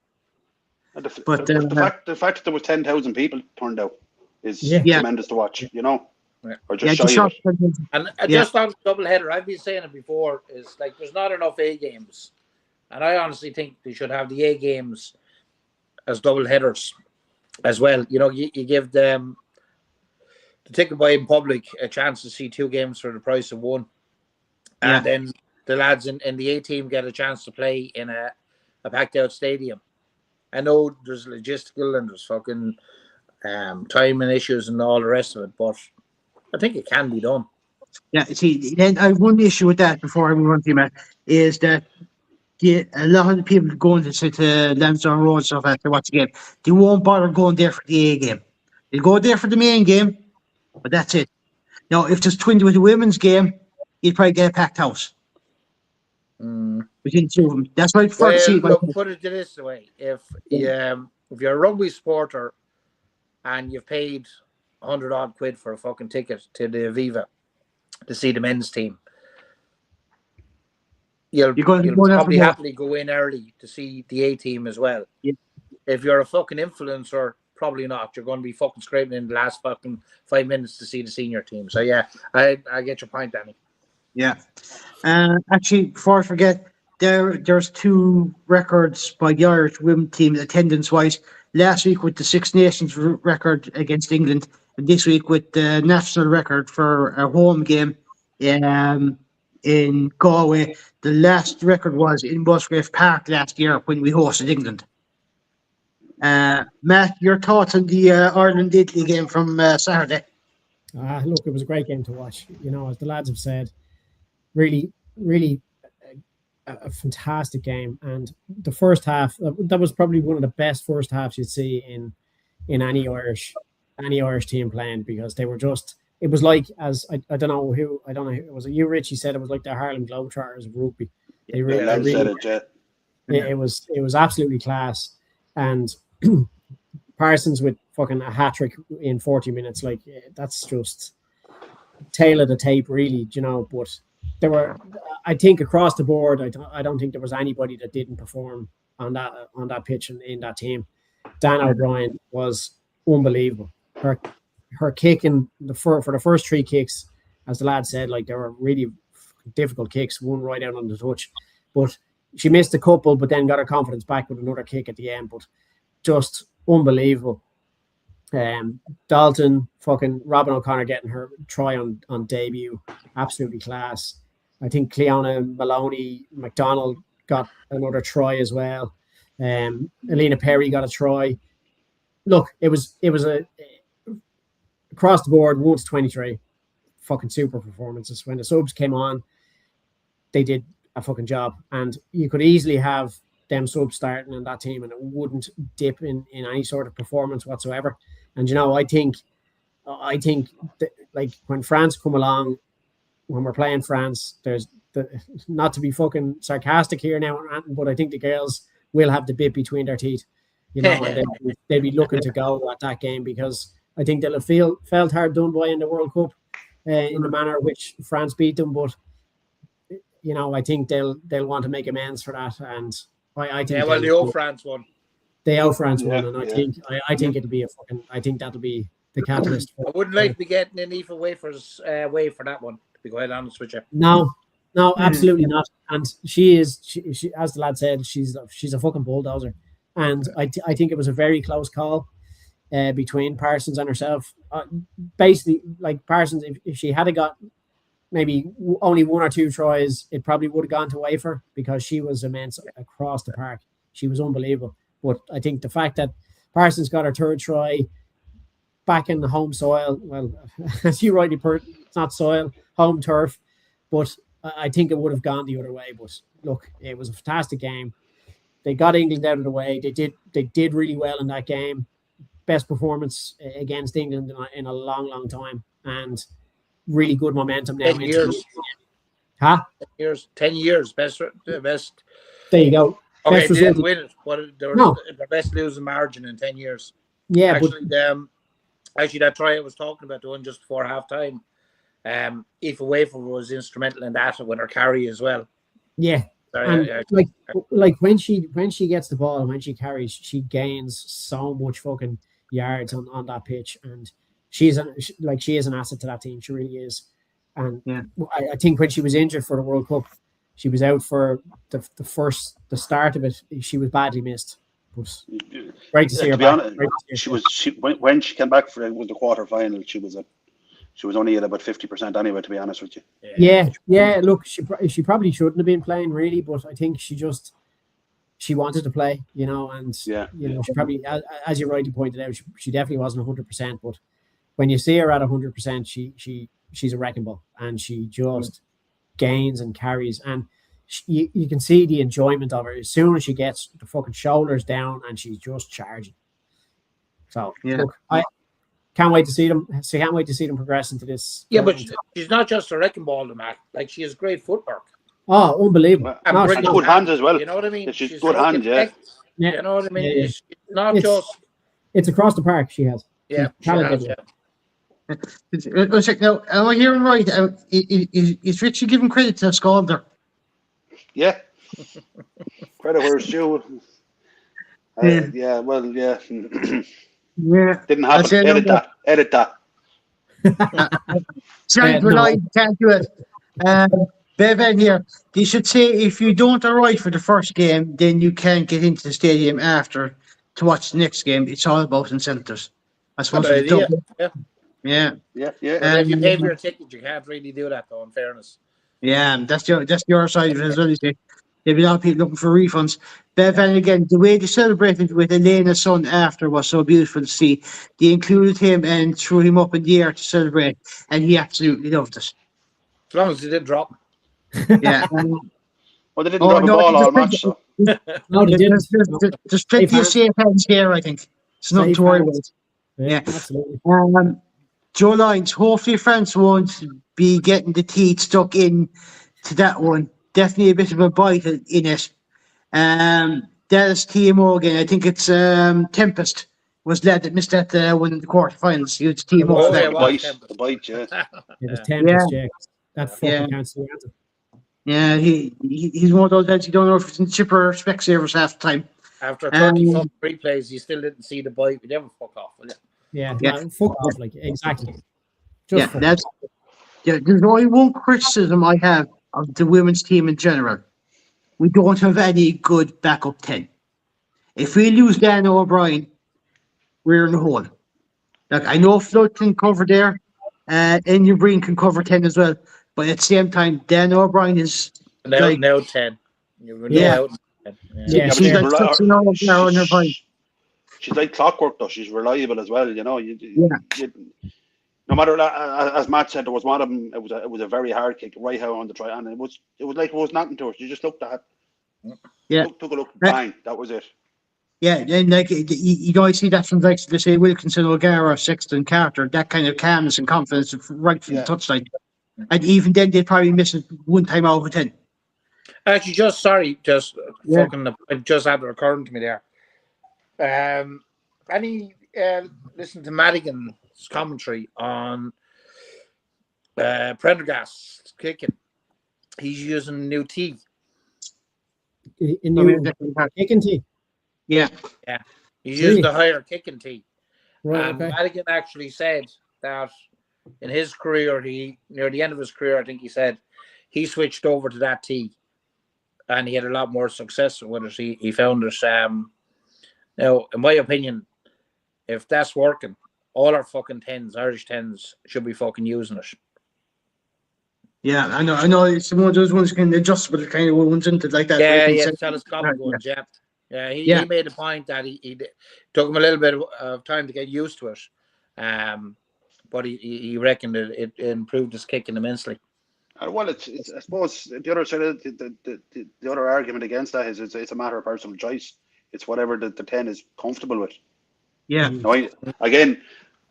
And the fact that there was 10,000 people turned out is tremendous to watch, you know? Or just shy of it. And just on double header, I've been saying it before, is like there's not enough A games. And I honestly think they should have the A games as double headers as well. You know, you give them the ticket buying public a chance to see 2 games for the price of 1. And then the lads in the A team get a chance to play in a packed out stadium. I know there's logistical and there's fucking timing issues and all the rest of it, but I think it can be done. Yeah, see, then I have one issue with that before I move on to you, Matt, is that a lot of the people going to Lansdowne Road and stuff after watch the game, they won't bother going there for the A game. They'll go there for the main game, but that's it. Now, if there's twins with the women's game, you'd probably get a packed house. Between the 2 of them. That's why I prefer to see it. Look, put it this way. If you're a rugby supporter and you've paid 100 odd quid for a fucking ticket to the Aviva to see the men's team. You'll probably happily go in early to see the A team as well. Yeah. If you're a fucking influencer, probably not. You're going to be fucking scraping in the last fucking 5 minutes to see the senior team. So yeah, I get your point, Danny. Yeah. Actually, before I forget, there's 2 records by the Irish women team attendance-wise. Last week with the Six Nations record against England, and this week with the national record for a home game in Galway. The last record was in Musgrave Park last year when we hosted England. Matt, your thoughts on the Ireland-Italy game from Saturday? Look, it was a great game to watch. You know, as the lads have said, really, really a fantastic game. And the first half, that was probably one of the best first halves you'd see in any Irish team playing, because they were just, it was like, as I don't know who, it was you, Richie, said it was like the Harlem Globetrotters of rugby. They really said it, yeah. It was absolutely class. And Parsons with fucking a hat-trick in 40 minutes, like, that's just tail of the tape, really, you know. But there were, I think, across the board, I don't think there was anybody that didn't perform on that pitch and in that team. Dan O'Brien was unbelievable. Her kicking for the first 3 kicks, as the lad said, like, they were really difficult kicks, one right out on the touch. But she missed a couple, but then got her confidence back with another kick at the end. But just unbelievable. Dalton, fucking Robin O'Connor getting her try on debut, absolutely class. I think Cleona Maloney McDonald got another try as well. Elena Perry got a try. Look, it was a across the board 1-23, fucking super performances. When the subs came on, they did a fucking job, and you could easily have them subs starting in that team and it wouldn't dip in any sort of performance whatsoever. And you know, I think that, like, when France come along, when we're playing France, there's not to be fucking sarcastic here now, but I think the girls will have the bit between their teeth, you know, and they'll be looking to go at that game, because I think they'll have felt hard done by in the World Cup in the manner in which France beat them. But you know, I think they'll want to make amends for that, and I think the old France won. The old France won, and I think it'll be I think that'll be the catalyst. I wouldn't like to be getting an Aoife Wafers way for that one, to be quite honest with you. No, absolutely not. And she as the lad said, she's a fucking bulldozer. And I think it was a very close call between Parsons and herself. Basically, like, Parsons, if she had got maybe only 1 or 2 tries, it probably would have gone to Wafer, because she was immense across the park. She was unbelievable. But I think the fact that Parsons got her 3rd try back in the home soil, well, as you rightly put, it's not soil, home turf, but I think it would have gone the other way. But look, it was a fantastic game. They got England out of the way. They did really well in that game. Best performance against England in a long, long time, and really good momentum now. 10 years. 10 years. Best. There you go. Okay, they didn't win it. The best losing margin in 10 years. Yeah, actually, that try I was talking about, the one just before halftime, Aoife Wafer was instrumental in that, with her carry as well. Yeah. Like when she gets the ball and when she carries, she gains so much fucking yards on that pitch, and she is an asset to that team. She really is. And I think when she was injured for the World Cup, she was out for the start of it. She was badly missed. But great to see her back. When she came back for the quarter final, she was only at about 50% anyway, to be honest with you. Yeah. Look, she probably shouldn't have been playing, really, but I think she wanted to play, you know, and she probably, as you rightly pointed out, she definitely wasn't 100%. But when you see her at 100%, she's a wrecking ball, and she just gains and carries, and you can see the enjoyment of her as soon as she gets the fucking shoulders down and she's just charging. So look, I can't wait to see them. Can't wait to see them progress into this. Yeah, but she's not just a wrecking ball, Matt. Like, she has great footwork. Oh, unbelievable! And good hands as well. You know what I mean? She's good hands. Yeah. You know what I mean? Yeah. It's not just. It's across the park. She has. Yeah. One sec, now, am I hearing right? Is Richie giving credit to Scalder? Yeah, credit where it's due. Yeah. Yeah, well, yeah. Yeah. Didn't I happen. said, Edit that. Edit that. Sorry, No, can't do it. Um, Bevan here. They should say if you don't arrive for the first game, then you can't get into the stadium after to watch the next game. It's all about incentives. I Good suppose it's idea. double. Yeah. Yeah. Yeah, yeah. But if you pay for Um, your ticket, you can't really do that, though. In fairness. yeah, that's your side of it as well. You see. There'll be a lot of people looking for refunds. Yeah. Bevan again, the way they celebrated with Elena's son after was so beautiful to see. They included him and threw him up in the air to celebrate, and he absolutely loved it. As long as he did drop. Yeah. Well, they didn't Oh drop a no, ball all match, so. no, they didn't. No. There's Safe plenty of hands. safe hands here, I think. It's nothing Safe to worry hands. about. Yeah, Yeah. absolutely. Joe Lyons, hopefully France won't be getting the teeth stuck in to that one. Definitely a bit of a bite in it. Dallas TMO again. I think it's Tempest was led that missed that one in the quarterfinals. He was TMO for Oh, yeah, that. The well, bite. The bite, yeah. It was Yeah. Tempest, yeah. That fucking Yeah. counts the answer. Yeah, he's one of those lads you don't know if it's in chipper or Specsavers half the time. After 30 Um, fucking replays, you still didn't see the bite. You never fuck off, will you? Yeah, Yeah. no, fuck off, like, exactly. Yeah, Fuck that's there's only one criticism I have of the women's team in general. We don't have any good backup 10. If we lose Dan O'Brien, we're in the hole. Like, I know Flood can cover there, and your Breen can cover 10 as well. But at the same time, Dan O'Brien is Now, like, now 10. You're yeah, now out 10. Yeah. Yeah, Yeah, but she's fair. like such an all there on her Brien. she's like clockwork, though. She's reliable as well. You know, Yeah. no matter as Matt said, there was one of them. It was a very hard kick right out on the try, and it was like it was nothing to her. She just looked at it, Yeah. took a look, bang, that was it. Yeah, and like you always see that from like they say Wilkinson, O'Gara, Sexton, Carter, that kind of calmness and confidence right from the touchline. And even then, they'd probably miss it one time out of 10. Actually, Yeah. fucking, it just had it occurring to me there. Any listen to Madigan's commentary on Prendergast kicking? He's using a new tee. In new kicking tee. Yeah. Yeah, he's Really? using the higher kicking tee. Right, And okay. Madigan actually said that in his career, near the end of his career, I think he said he switched over to that tee, and he had a lot more success with it. He found it. Now, in my opinion, if that's working, all our fucking tens, Irish tens, should be fucking using it. Yeah, I know. It's one of those ones kind of adjustable kind of ones, isn't it? Like that. Yeah, right? yeah, telescopic Yeah. ones, yeah. Yeah, Yeah. he made a point that he took him a little bit of time to get used to it, but he reckoned it improved his kicking immensely. Well, it's I suppose the other side of the other argument against that is it's a matter of personal choice. It's whatever the 10 is comfortable with. Yeah. No, again,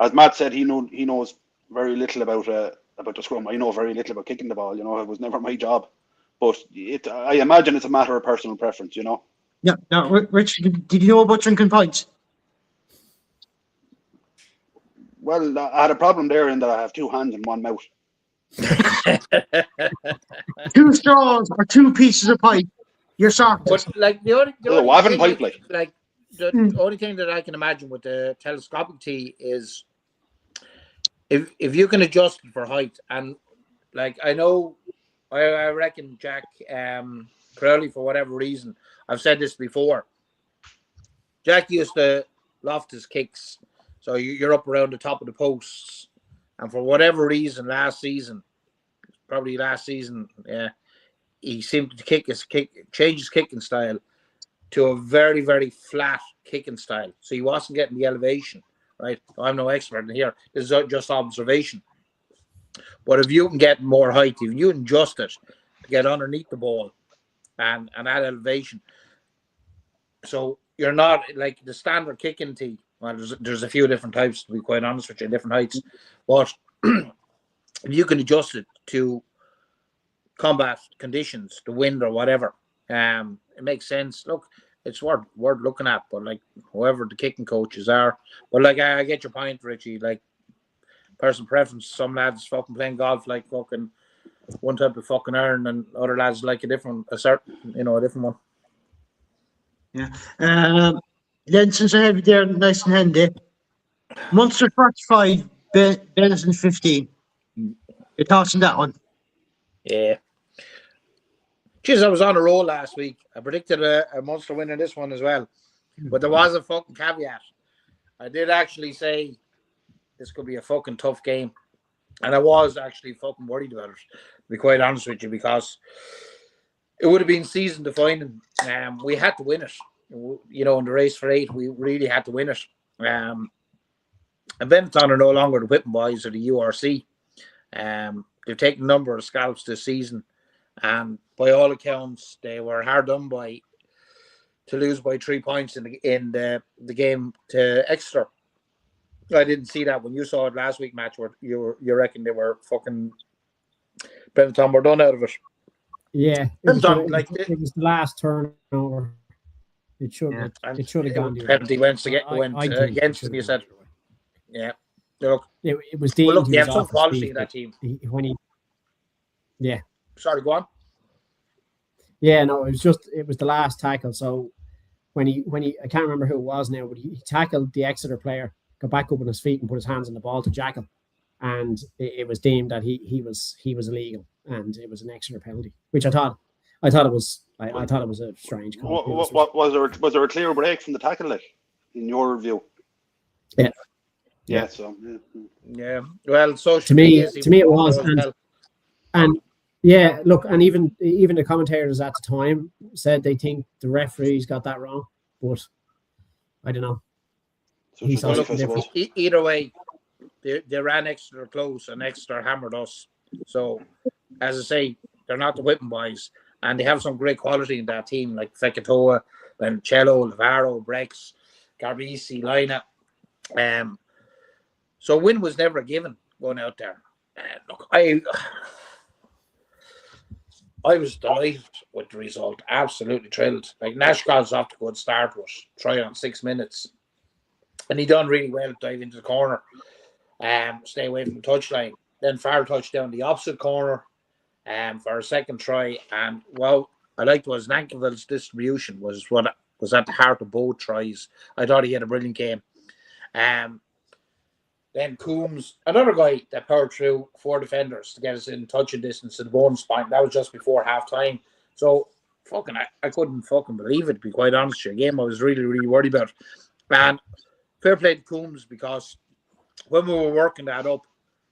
as Matt said, he knows very little about the scrum. I know very little about kicking the ball. You know, it was never my job, but I imagine it's a matter of personal preference. You know. Yeah. Now, Rich, did you know about drinking pints? Well, I had a problem there in that I have two hands and one mouth. 2 straws or 2 pieces of pipe. You're sorted. But like the only Waven thing pipe, like. The only thing that I can imagine with the telescopic tee is if you can adjust it for height, and like I know, I reckon Jack Crowley, for whatever reason, I've said this before. Jack used to loft his kicks, so you're up around the top of the posts, and for whatever reason, probably last season, yeah, he seemed to change his kicking style to a very, very flat kicking style. So he wasn't getting the elevation, right? I'm no expert in here. This is just observation. But if you can get more height, if you can adjust it to get underneath the ball and add elevation, so you're not like the standard kicking tee. Well, there's a few different types, to be quite honest with you, different heights. But if you can adjust it to combat conditions, the wind or whatever, it makes sense. Look, it's worth looking at, but like whoever the kicking coaches are, but like I get your point, Richie. Like personal preference. Some lads fucking playing golf like fucking one type of fucking iron, and other lads like a different one. Yeah. Then since I have you there nice and handy, Munster 45, Benetton 15. Your thoughts on that one? Yeah. Jeez, I was on a roll last week. I predicted a Munster win in this one as well. But there was a fucking caveat. I did actually say this could be a fucking tough game. And I was actually fucking worried about it, to be quite honest with you, because it would have been season defining. We had to win it. In the race for 8, we really had to win it. And Benetton are no longer the whipping boys of the URC. They've taken a number of scalps this season. And by all accounts, they were hard done by to lose by 3 points in the game to extra. I didn't see that when you saw it last week match where you reckon they were fucking Benetton were done out of it. Yeah, it was the last turnover. It should have gone. Penalty went against them. You said, yeah. Look, it was deemed. They have some quality in that team. Yeah. Sorry, go on. Yeah, no, it was the last tackle. So when he I can't remember who it was now, but he tackled the Exeter player, got back up on his feet and put his hands on the ball to jackal, and it was deemed that he was illegal, and it was an Exeter penalty, which I thought it was a strange call. What was there a clear break from the tackle, like, in your view? Yeah. Yeah. So yeah. Well, so to me it was, and yeah, look, and even the commentators at the time said they think the referees got that wrong, but I don't know. Either way, they ran Exeter close and Exeter hammered us. So, as I say, they're not the whipping boys, and they have some great quality in that team, like Fekitoa, Cello, Lavaro, Brex, Garbisi, Lina. So win was never a given going out there. Look, I was delighted with the result. Absolutely thrilled. Like, Nash got off to a good start with try on 6 minutes. And he done really well to dive into the corner. Stay away from the touchline. Then Farrell touched down the opposite corner for a second try. And well, I liked was Nankiville's distribution was what was at the heart of both tries. I thought he had a brilliant game. Then Coombs, another guy that powered through 4 defenders to get us in touching distance to the bonus point. That was just before half time. So I couldn't fucking believe it, to be quite honest with you. A game I was really, really worried about. And fair play to Coombs, because when we were working that up,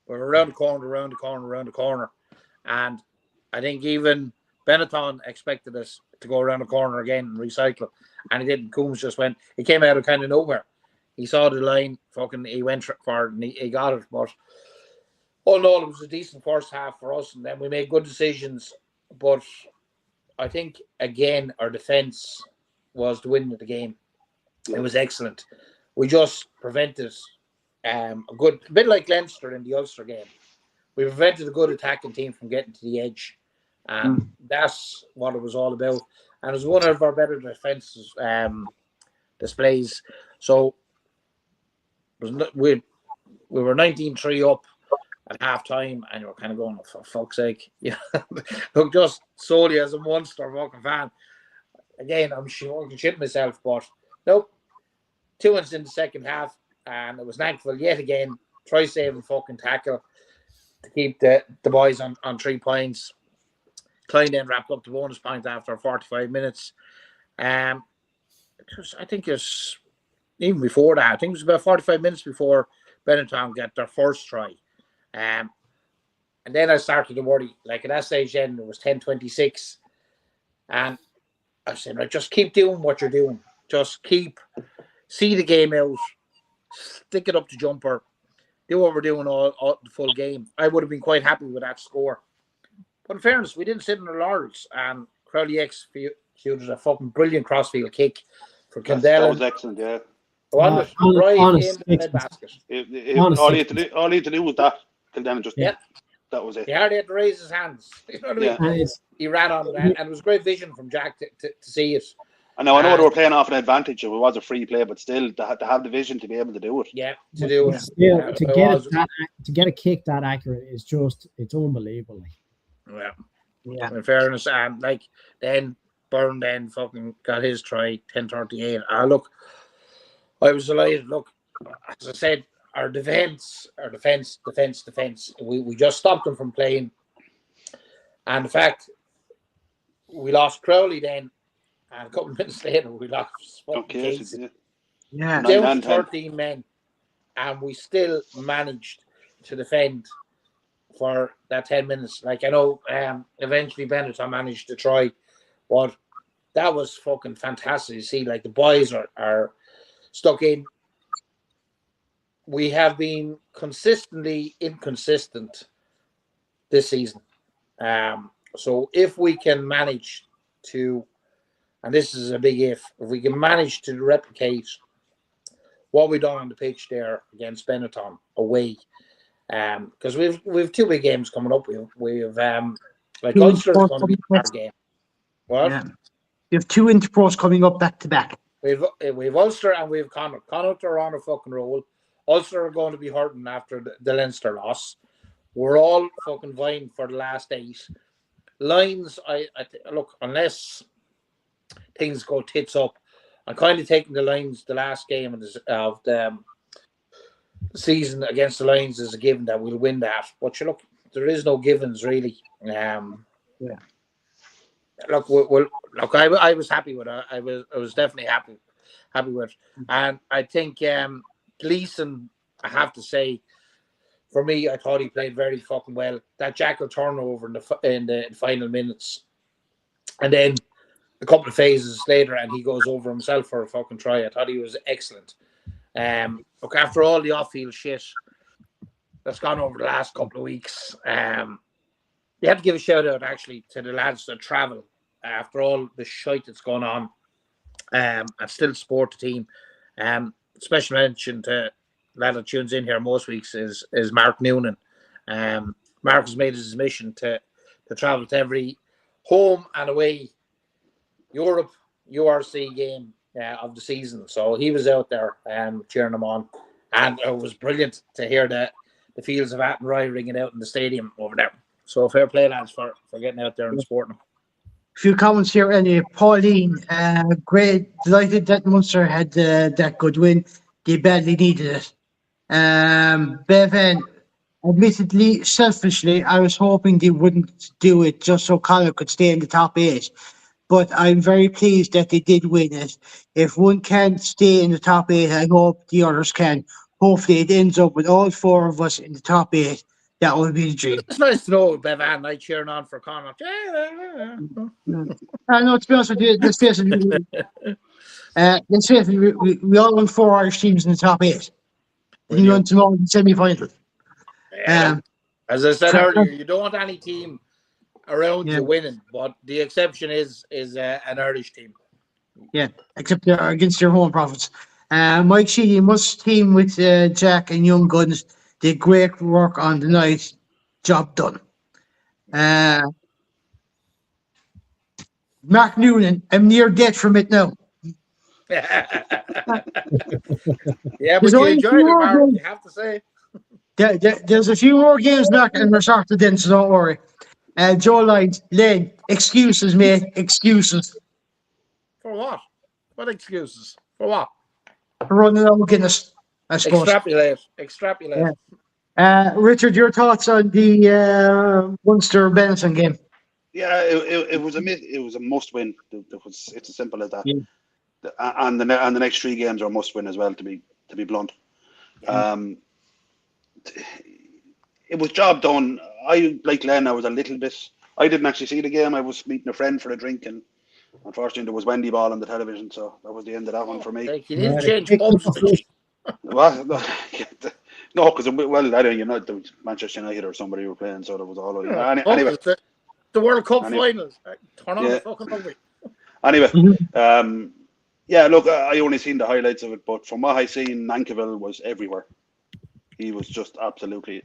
we were around the corner. And I think even Benetton expected us to go around the corner again and recycle. And he didn't. Coombs just went. He came out of kind of nowhere. He saw the line, he went for it, and he got it. But all in all, it was a decent first half for us, and then we made good decisions. But I think, again, our defence was the win of the game. It was excellent. We just prevented a bit like Leinster in the Ulster game. We prevented a good attacking team from getting to the edge. And that's what it was all about. And it was one of our better defences displays. So we were 19-3 up at half time, and you were kind of going, for fuck's sake. Yeah. Look, just solely as a Munster fucking fan. Again, I'm shitting myself, but nope. 2 minutes in the second half, and it was Nankiville yet again. Try saving fucking tackle to keep the boys on 3 points. Klein then wrapped up the bonus point after 45 minutes. I think it was even before that. I think it was about 45 minutes before Benetton got their first try. And then I started to worry. Like, at that stage then, it was 10:26. And I said, right, just keep doing what you're doing. Just see the game out. Stick it up to jumper. Do what we're doing all the full game. I would have been quite happy with that score. But in fairness, we didn't sit on our laurels. And Crowley executed a fucking brilliant crossfield kick for Kendall. That was excellent, yeah. Right in the mid basket. All he had to do was that. Kildare just that was it. He hardly had to raise his hands. You know what I mean? He ran on that, and it was great vision from Jack to see it. I know they were playing off an advantage if it was a free play, but still to have the vision to be able to do it. Yeah, to do it. Still, to get a kick that accurate is just, it's unbelievable. Yeah. In fairness, and like then Byrne then fucking got his try 10:38. Look, I was delighted. Look, as I said, our defense. We just stopped them from playing, and in fact, we lost Crowley then, and a couple of minutes later we lost Casey. Yeah, down to 13 men, and we still managed to defend for that 10 minutes. Like, I know eventually Benetton managed to try, but that was fucking fantastic to see. Like, the boys are stuck in. We have been consistently inconsistent this season. So if we can manage to, and this is a big if we can manage to replicate what we've done on the pitch there against Benetton away, because we've 2 big games coming up. We've like Ulster is going to be our game. What? Yeah. You have 2 Interpros coming up back to back. We've Ulster and we've Connacht. Connacht are on a fucking roll. Ulster are going to be hurting after the Leinster loss. We're all fucking vying for the last 8. Lions, I look, unless things go tits up, I'm kind of taking the Lions, the last game of the season against the Lions, as a given that we'll win that. But you look, there is no givens really. Look, I was happy with it. I was definitely happy with it. And I think Gleeson, I have to say, for me, I thought he played very fucking well. That Jackal turnover in the final minutes, and then a couple of phases later, and he goes over himself for a fucking try. I thought he was excellent. Look, after all the off-field shit that's gone over the last couple of weeks, you have to give a shout out actually to the lads that travel after all the shite that's gone on, and still support the team. Special mention to lad that tunes in here most weeks is Mark Noonan. Mark has made it his mission to travel to every home and away Europe URC game of the season. So he was out there cheering them on, and it was brilliant to hear the fields of Attenry ringing out in the stadium over there. So fair play, lads, for getting out there and supporting them. A few comments here, anyway. Pauline, great, delighted that Munster had that good win. They badly needed it. Bevan, admittedly, selfishly, I was hoping they wouldn't do it just so Connacht could stay in the top 8. But I'm very pleased that they did win it. If one can't stay in the top 8, I hope the others can. Hopefully it ends up with all 4 of us in the top 8. That would be the dream. It's nice to know Bevan like cheering on for Connacht. I know, to be honest with you, let's face it, we all won 4 Irish teams in the top 8. Then you went to the semi-final. As I said earlier, you don't want any team around you winning, but the exception is an Irish team. Yeah, except against your home profits. Mike Sheedy must team with Jack and Young Guns. Did great work on the night. Job done. Mark Noonan, I'm near dead from it now. Yeah, but you enjoyed it, Mark, you have to say. There's a few more games back and we're started then, so don't worry. Joe Lyons, Len, excuses, mate, excuses. For what? What excuses? For what? For running out of Guinness, I suppose. Extrapolate. Yeah. Richard, your thoughts on the Munster Benetton game? Yeah, it was a must win. It's as simple as that. Yeah. And the next 3 games are must win as well. To be blunt, it was job done. I, like Len, I was a little bit. I didn't actually see the game. I was meeting a friend for a drink, and unfortunately there was Wendy Ball on the television, so that was the end of that one for me. Like, you didn't change pubs. Well, no, because I don't. Manchester United or somebody were playing, so that was all. Anyway, the World Cup finals. Turn on the fucking rugby. Anyway, yeah, look, I only seen the highlights of it, but from what I seen, Nankivell was everywhere. He was just absolutely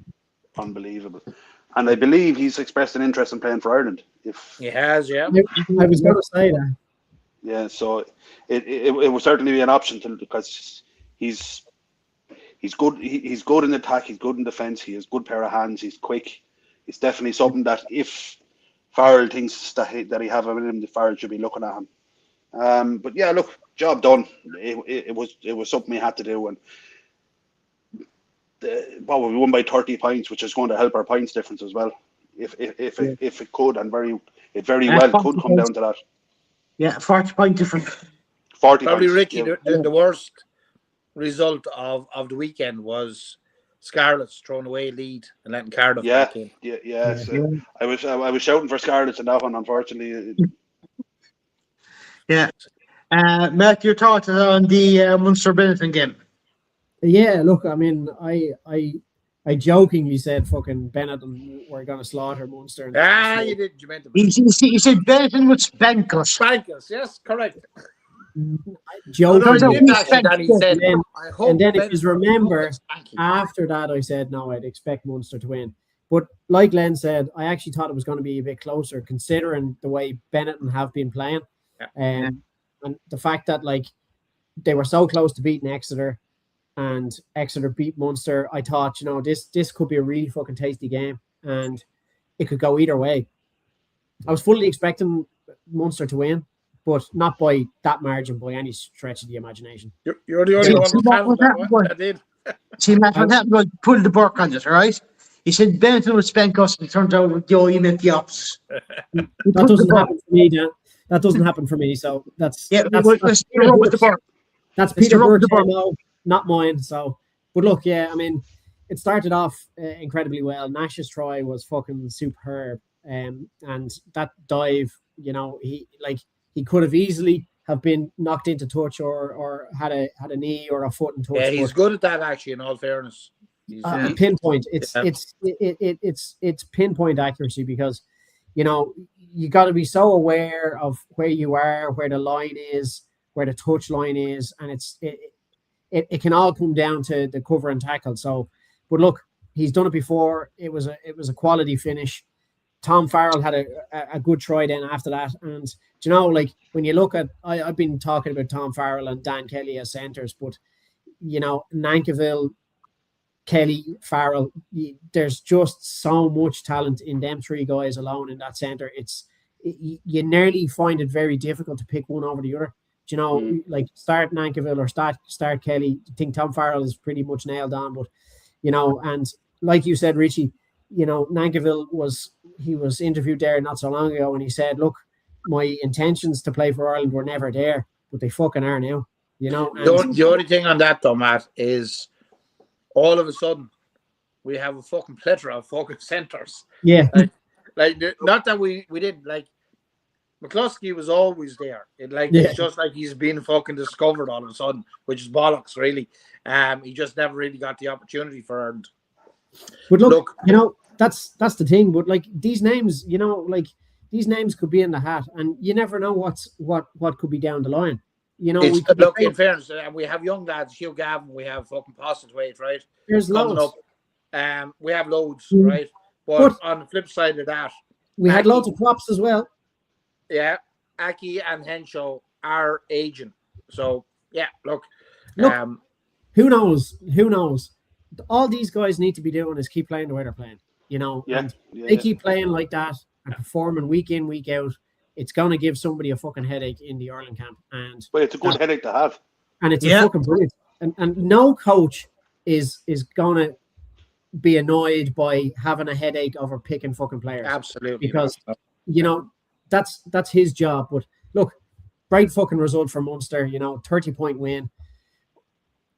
unbelievable. And I believe he's expressed an interest in playing for Ireland. If he has, yeah. I was going to say that. Yeah, so it would certainly be an option because he's good. He's good in attack. He's good in defence. He has good pair of hands. He's quick. It's definitely something that if Farrell thinks that he have in him, the Farrell should be looking at him. But yeah, look, job done. It was something we had to do, and we won by 30 points, which is going to help our points difference as well. If it could, and it very well could come down to that. Yeah, 40-point difference. 40 Probably, points. Ricky, Yeah. the worst result of the weekend was Scarlets throwing away lead and letting Cardiff back in. Yeah. I was shouting for Scarlets in that one, unfortunately. Yeah. Matt, your thoughts on the Munster Benetton game? Yeah, look, I mean, I jokingly said fucking Benetton were going to slaughter Munster. You did. You meant to. He said Benetton would spank us. Spank us, yes, correct. Jokingly. And then if you remember, after that I said, no, I'd expect Munster to win. But like Len said, I actually thought it was going to be a bit closer considering the way Benetton have been playing. And the fact that like they were so close to beating Exeter and Exeter beat Munster, I thought, this could be a really fucking tasty game and it could go either way. I was fully expecting Munster to win, but not by that margin by any stretch of the imagination. You're the only one that did. See, Matt, what happened was pulled the Burke on it, all right? He said Benetton would spank us, and it turned out you meant the opposite. That doesn't happen for me, Dan. That doesn't happen for me, so that's Peter Burke's MO, not mine. So, but look, yeah, I mean, it started off incredibly well. Nash's try was fucking superb, and that dive, he could have easily have been knocked into touch or had a knee or a foot in touch. Yeah, he's good at that actually. In all fairness, pinpoint. It's pinpoint accuracy because you got to be so aware of where you are, where the line is, where the touch line is, and it can all come down to the cover and tackle. So, but look, he's done it before. It was a quality finish. Tom Farrell had a good try then after that. And, when you look at, I've been talking about Tom Farrell and Dan Kelly as centres, but, Nankivell, Kelly, Farrell, there's just so much talent in them three guys alone in that centre. You nearly find it very difficult to pick one over the other. Start Nankivell or start Kelly. I think Tom Farrell is pretty much nailed on, but, and like you said, Richie, Nankivell was interviewed there not so long ago and he said, look, my intentions to play for Ireland were never there, but they fucking are now, The only thing on that though, Matt, is all of a sudden we have a fucking plethora of fucking centres. Yeah. Not that we didn't, McCluskey was always there. It's just like he's been fucking discovered all of a sudden, which is bollocks, really. He just never really got the opportunity for Ireland. But look, that's the thing. But these names, these names could be in the hat, and you never know what could be down the line. In fairness, we have young lads, Hugh Gavin, we have fucking Postlethwaite, right? There's loads. We have loads, right? But on the flip side of that, we had loads of props as well. Yeah, Aki and Henshaw are aging. So yeah, look, who knows? All these guys need to be doing is keep playing the way they're playing, they keep playing like that and performing week in, week out. It's going to give somebody a fucking headache in the Ireland camp. But it's a good headache to have. And it's a fucking brilliant. And no coach is going to be annoyed by having a headache over picking fucking players. Absolutely. Because, that's his job. But look, great fucking result for Munster, 30-point win.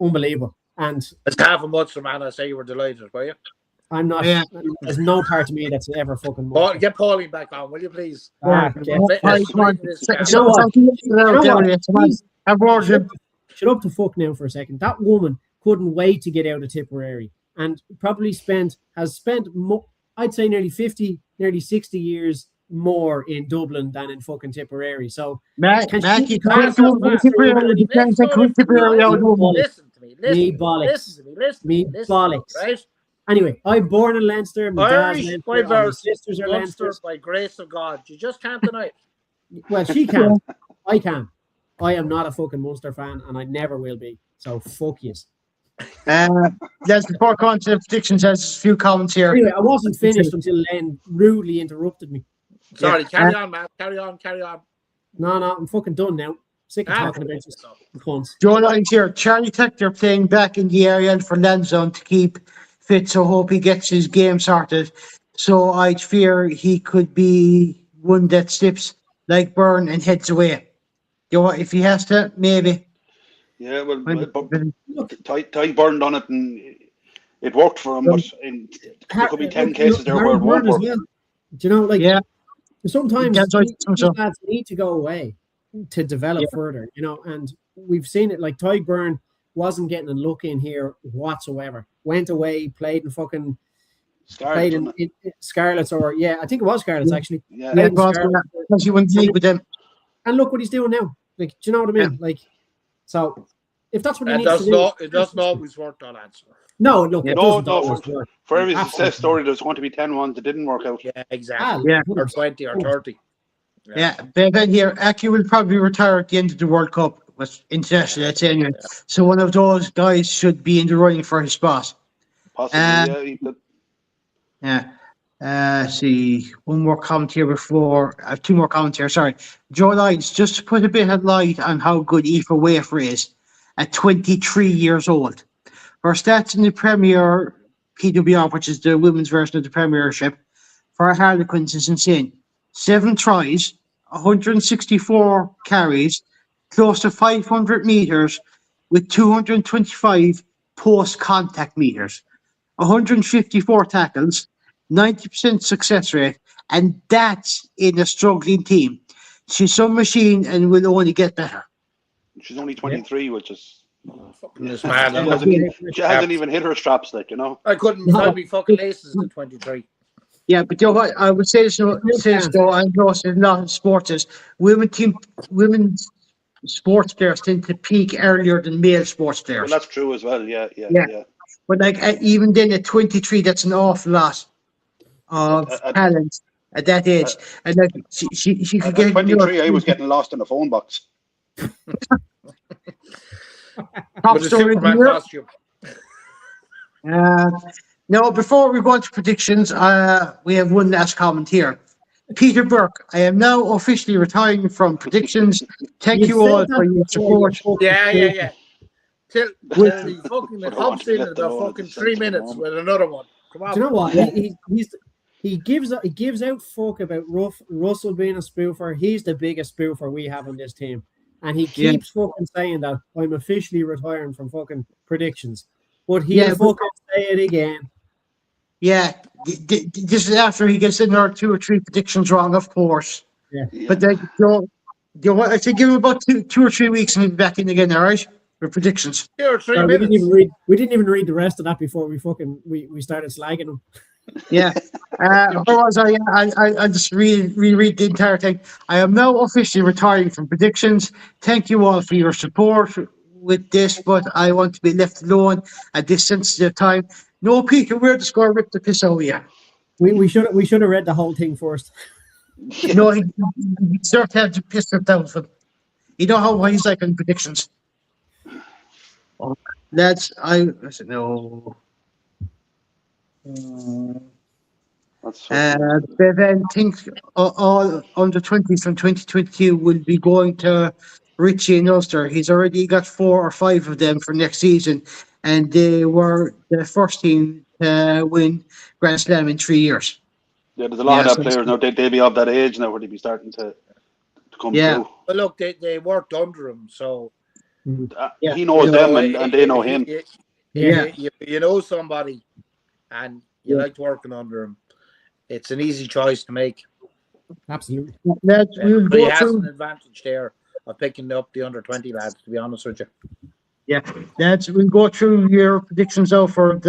Unbelievable. And it's half a Munster, man. I say you were delighted, were you? I'm not. Yeah. There's no part of me that's ever fucking. Get Pauline back on, will you please? Shut up to fuck now for a second. That woman couldn't wait to get out of Tipperary, and probably has spent I'd say nearly 60 years more in Dublin than in fucking Tipperary. So listen to me. Bollocks. Right? Anyway, I'm born in Leinster. My dad's Leinster. My sisters are Leinster. By grace of God, you just can't deny it. Well, she can. I can. I am not a fucking Munster fan, and I never will be. So fuck yous. There's before going to the predictions, there's a few comments here. Anyway, I wasn't finished until Len rudely interrupted me. Sorry, carry on, Matt. Carry on. No, I'm fucking done now. Sick of talking about this cunts. Joe Lyons here. Charlie Tector playing back in the area for Lansdowne to keep fit, so hope he gets his game sorted. So I'd fear he could be one that slips like Byrne and heads away. You know what, if he has to, maybe. Yeah, well, Ty Byrne done it and it worked for him, but there could be 10 cases there where it won't work. Well. Do you know, like, sometimes these lads need to go away to develop further, you know, and we've seen it. Like, Ty Byrne wasn't getting a look in here whatsoever. Went away, played in fucking Scarlets, or I think it was Scarlets actually. Yeah, it was because he went league with them. And look what he's doing now. Like, do you know what I mean? Yeah. Like, so if that's what he needs to do, it doesn't always work, that answer. No, look, for every success story, there's going to be 10 ones that didn't work out. Yeah, exactly. Or 20 or 30. Yeah, Ben here. Aki will probably retire at the end of the World Cup, but international, that's anyway. Yeah. So one of those guys should be in the running for his spot. Possibly, he could. Yeah. See, one more comment here before. I have two more comments here. Sorry. Joe Lyons, just to put a bit of light on how good Aoife Wafer is at 23 years old. Her stats in the Premier PWR, which is the women's version of the Premiership, for Harlequins is insane. 7 tries, 164 carries, close to 500 meters with 225 post-contact meters, 154 tackles, 90% success rate, and that's in a struggling team. She's some machine and will only get better. She's only 23, which is... This man, she hasn't even hit her straps, like, you know. I couldn't find me fucking laces at 23. Yeah, but you know what? I would say this, though, I know it's a lot of sports. Women's sports players tend to peak earlier than male sports players. Well, that's true as well. Yeah. But like even then, at 23, that's an awful lot of talent at that age. And like she could get 23. I was getting lost in the phone box. Top story of the year. Now, before we go into predictions, we have one last comment here. Peter Burke, I am now officially retiring from predictions. Thank you all for your support. Yeah. Till he fucking hops in about fucking 3 minutes with another one. Come on. Do you know what? He gives out fuck about Russell being a spoofer. He's the biggest spoofer we have on this team. And he keeps fucking saying that I'm officially retiring from fucking predictions. But he'll fucking say it again. Yeah, this is after he gets another 2 or 3 predictions wrong, of course. Yeah. But then, I think give him about two or 3 weeks and he'll be back in again, all right? For predictions. 2 or 3 minutes. We didn't even read the rest of that before we started slagging him. Yeah. Otherwise, I just reread the entire thing. I am now officially retiring from predictions. Thank you all for your support with this, but I want to be left alone at this sensitive time. No, Peter, where the score ripped the piss out of you. We should have read the whole thing first. Yeah. No, he deserved to have to piss it down for him. You know how he's like in predictions. Oh, I said no. Bevan thinks all under 20s from 2022 will be going to Richie and Ulster. He's already got 4 or 5 of them for next season, and they were the first team to win Grand Slam in 3 years. Yeah, there's a lot of that players now. They'll be of that age now where they'll be starting to come through. But look, they worked under him, so he knows them and they know him. You know somebody, and you like working under him. It's an easy choice to make. Absolutely. But he has an advantage there of picking up the under 20 lads, to be honest with you. Yeah, we'll go through your predictions now for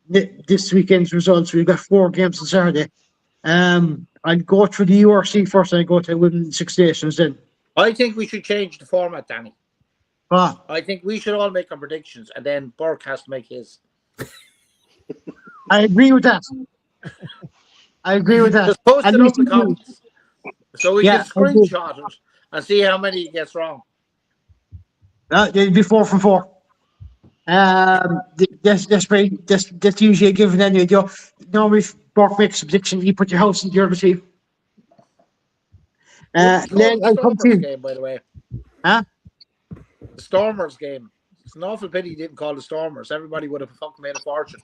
this weekend's results. We've got 4 games on Saturday. I'll go through the URC first, and I go to Women's Six Nations then. I think we should change the format, Danny. Ah. I think we should all make our predictions, and then Burke has to make his. I agree with that. Just post it up in the comments. So we Yeah, can screenshot it and see how many he gets wrong. it'd be 4 from 4. That's usually a given anyway. Normally, if Bork makes a prediction, you put your house in the other team. Wouldn't call Then it the I'll come to Stormers you. game, by the way. Huh? The Stormers game. It's an awful pity he didn't call the Stormers. Everybody would have fucking made a fortune.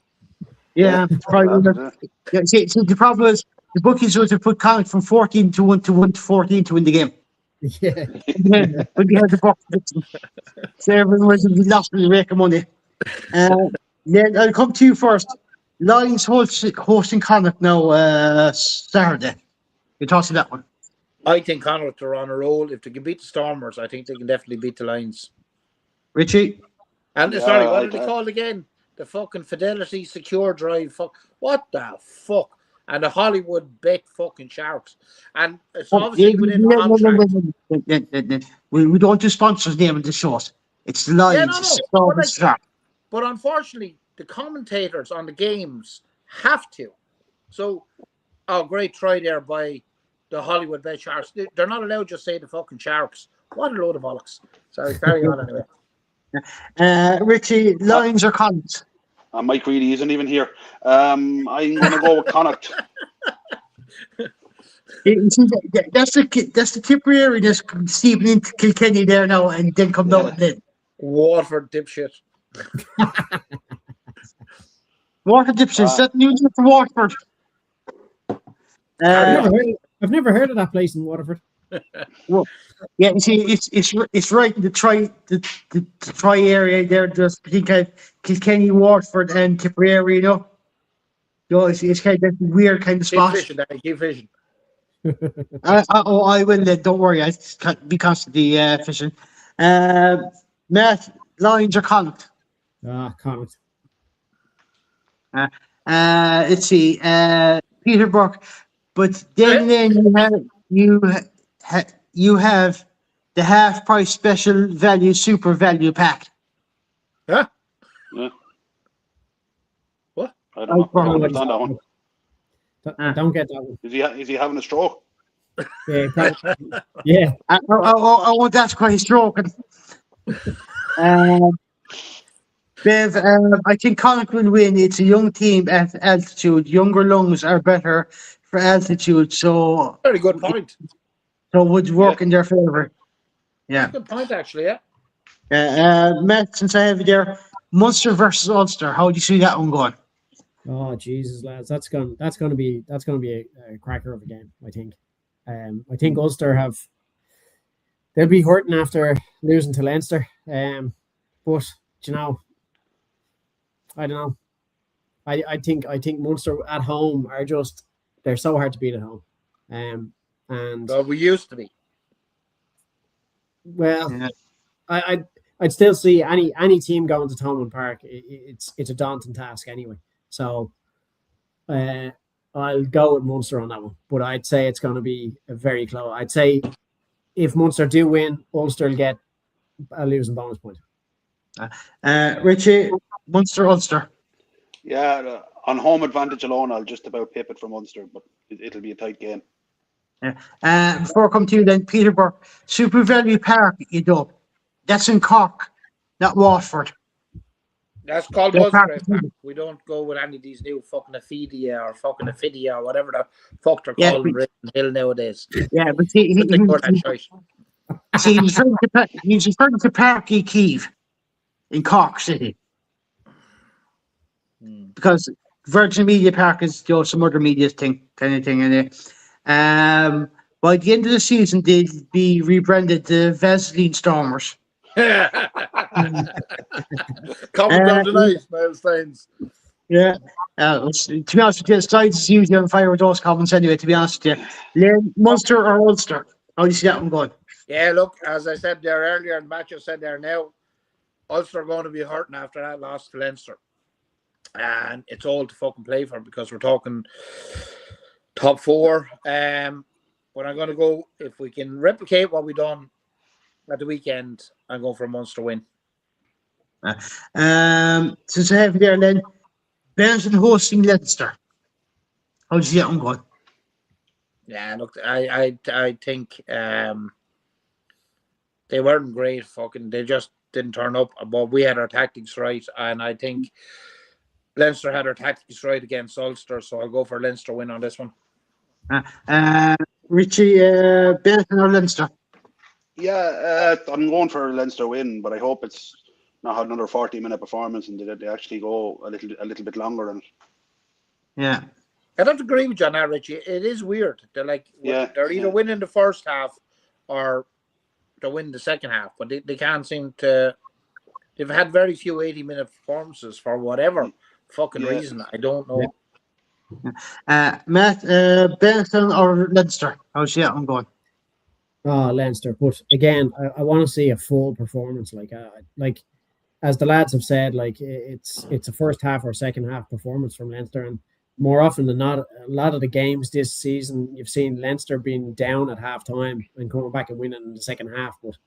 Yeah, probably. That's it. Yeah, see, the problem is the bookies would have put Connacht from 14 to 1 to 1 to 14 to win the game. Yeah. But you had the Bork prediction. So everyone was lost in the rake of money. Then I'll come to you first. Lions hosting Connacht now Saturday. Your thoughts on that one? I think Connacht are on a roll. If they can beat the Stormers, I think they can definitely beat the Lions. Richie? And Yeah, sorry, what are they called again? The fucking Fidelity Secure Drive. Fuck. What the fuck? And the Hollywood Bet fucking Sharks. And it's obviously within contract. We don't do sponsors name of the shows. It's the Yeah, Lions. no. It's Sharks. But unfortunately, the commentators on the games have to. So, great try there by the Hollywood Bet Sharks. They're not allowed to just say the fucking Sharks. What a load of bollocks. Sorry, carry on anyway. Richie, Lions or Connacht? Mike Reedy isn't even here. I'm going to go with Connacht. That's the Tipperary that's steeping into Kilkenny there now and then come down then. Waterford dipshit. Waterford dipshit. Is that news for Waterford? I've never heard of that place in Waterford. Well, yeah, you see, it's right in the tri area there, just between kind of Kilkenny, Waterford, and Tipperary. It's kind of weird kind of Keep spot. fishing, Danny. Keep fishing. I will. Don't worry, I can't be constantly fishing. Matt, Lions or Connacht? Connacht. Let's see. Peter Burke, but then you have the half price special value super value pack. Huh? Yeah. What? I don't know. I don't understand that one. Don't get that one. Is he having a stroke? Yeah. Yeah. I want that's quite he's stroking. Bev, I think Connacht will win. It's a young team at altitude. Younger lungs are better for altitude, so Very good point. So would work in their favour. Yeah. Good point, actually. Yeah. Matt, since I have you there, Munster versus Ulster. How do you see that one going? Oh Jesus, lads, that's going to be a cracker of a game. I think. I think Ulster they'll be hurting after losing to Leinster. But you know, I don't know. I think Munster at home they're so hard to beat at home. And well, we used to be. Well, yeah. I'd still see any team going to Thomond Park. It's a daunting task anyway. So I'll go with Munster on that one. But I'd say it's going to be a very close. I'd say if Munster do win, Ulster will get a losing bonus point. Richie, Munster, Ulster. Yeah, on home advantage alone, I'll just about pip it from Munster, but it'll be a tight game. Before I come to you then, Peterborough, Super Value Park, that's in Cork, not Waterford. That's called Musgrave Park. We don't go with any of these new fucking Affidia or fucking Affidia or whatever the fuck they're called in Hill nowadays. Yeah, but he's referring to Park Keeve in Cork City. Because Virgin Media Park is some other media kind of thing in it. By the end of the season, they'll be rebranded the Vaseline Stormers. Comment down tonight, Miles Steins. Yeah. To be honest with you, Steins is usually on fire with those comments anyway, to be honest with you. Munster or Ulster? How do you see that one going? Yeah, look, as I said there earlier, and Matthew said there now, Ulster are going to be hurting after that loss to Leinster. And it's all to fucking play for because we're talking top four. But I'm going to go, if we can replicate what we done at the weekend, I'm going for a Munster win. Since I have you there, then, Benson hosting Leinster. How do you see that one going? Yeah, look, I think they weren't great. Fucking, they just didn't turn up. But we had our tactics right, and I think Leinster had their tactics right against Ulster. So I'll go for Leinster win on this one. Richie, Benetton or Leinster? Yeah, I'm going for a Leinster win, but I hope it's not another 40-minute performance and they actually go a little bit longer. And Yeah. I don't agree with you on that, Richie. It is weird. They're either winning the first half or they're winning the second half, but they can't seem to. They've had very few 80-minute performances for whatever fucking reason. I don't know. Matt, Benetton or Leinster? How's that one going? Oh, Leinster. But again, I want to see a full performance. Like as the lads have said, like it's a first half or second half performance from Leinster, and more often than not, a lot of the games this season you've seen Leinster being down at half time and coming back and winning in the second half. But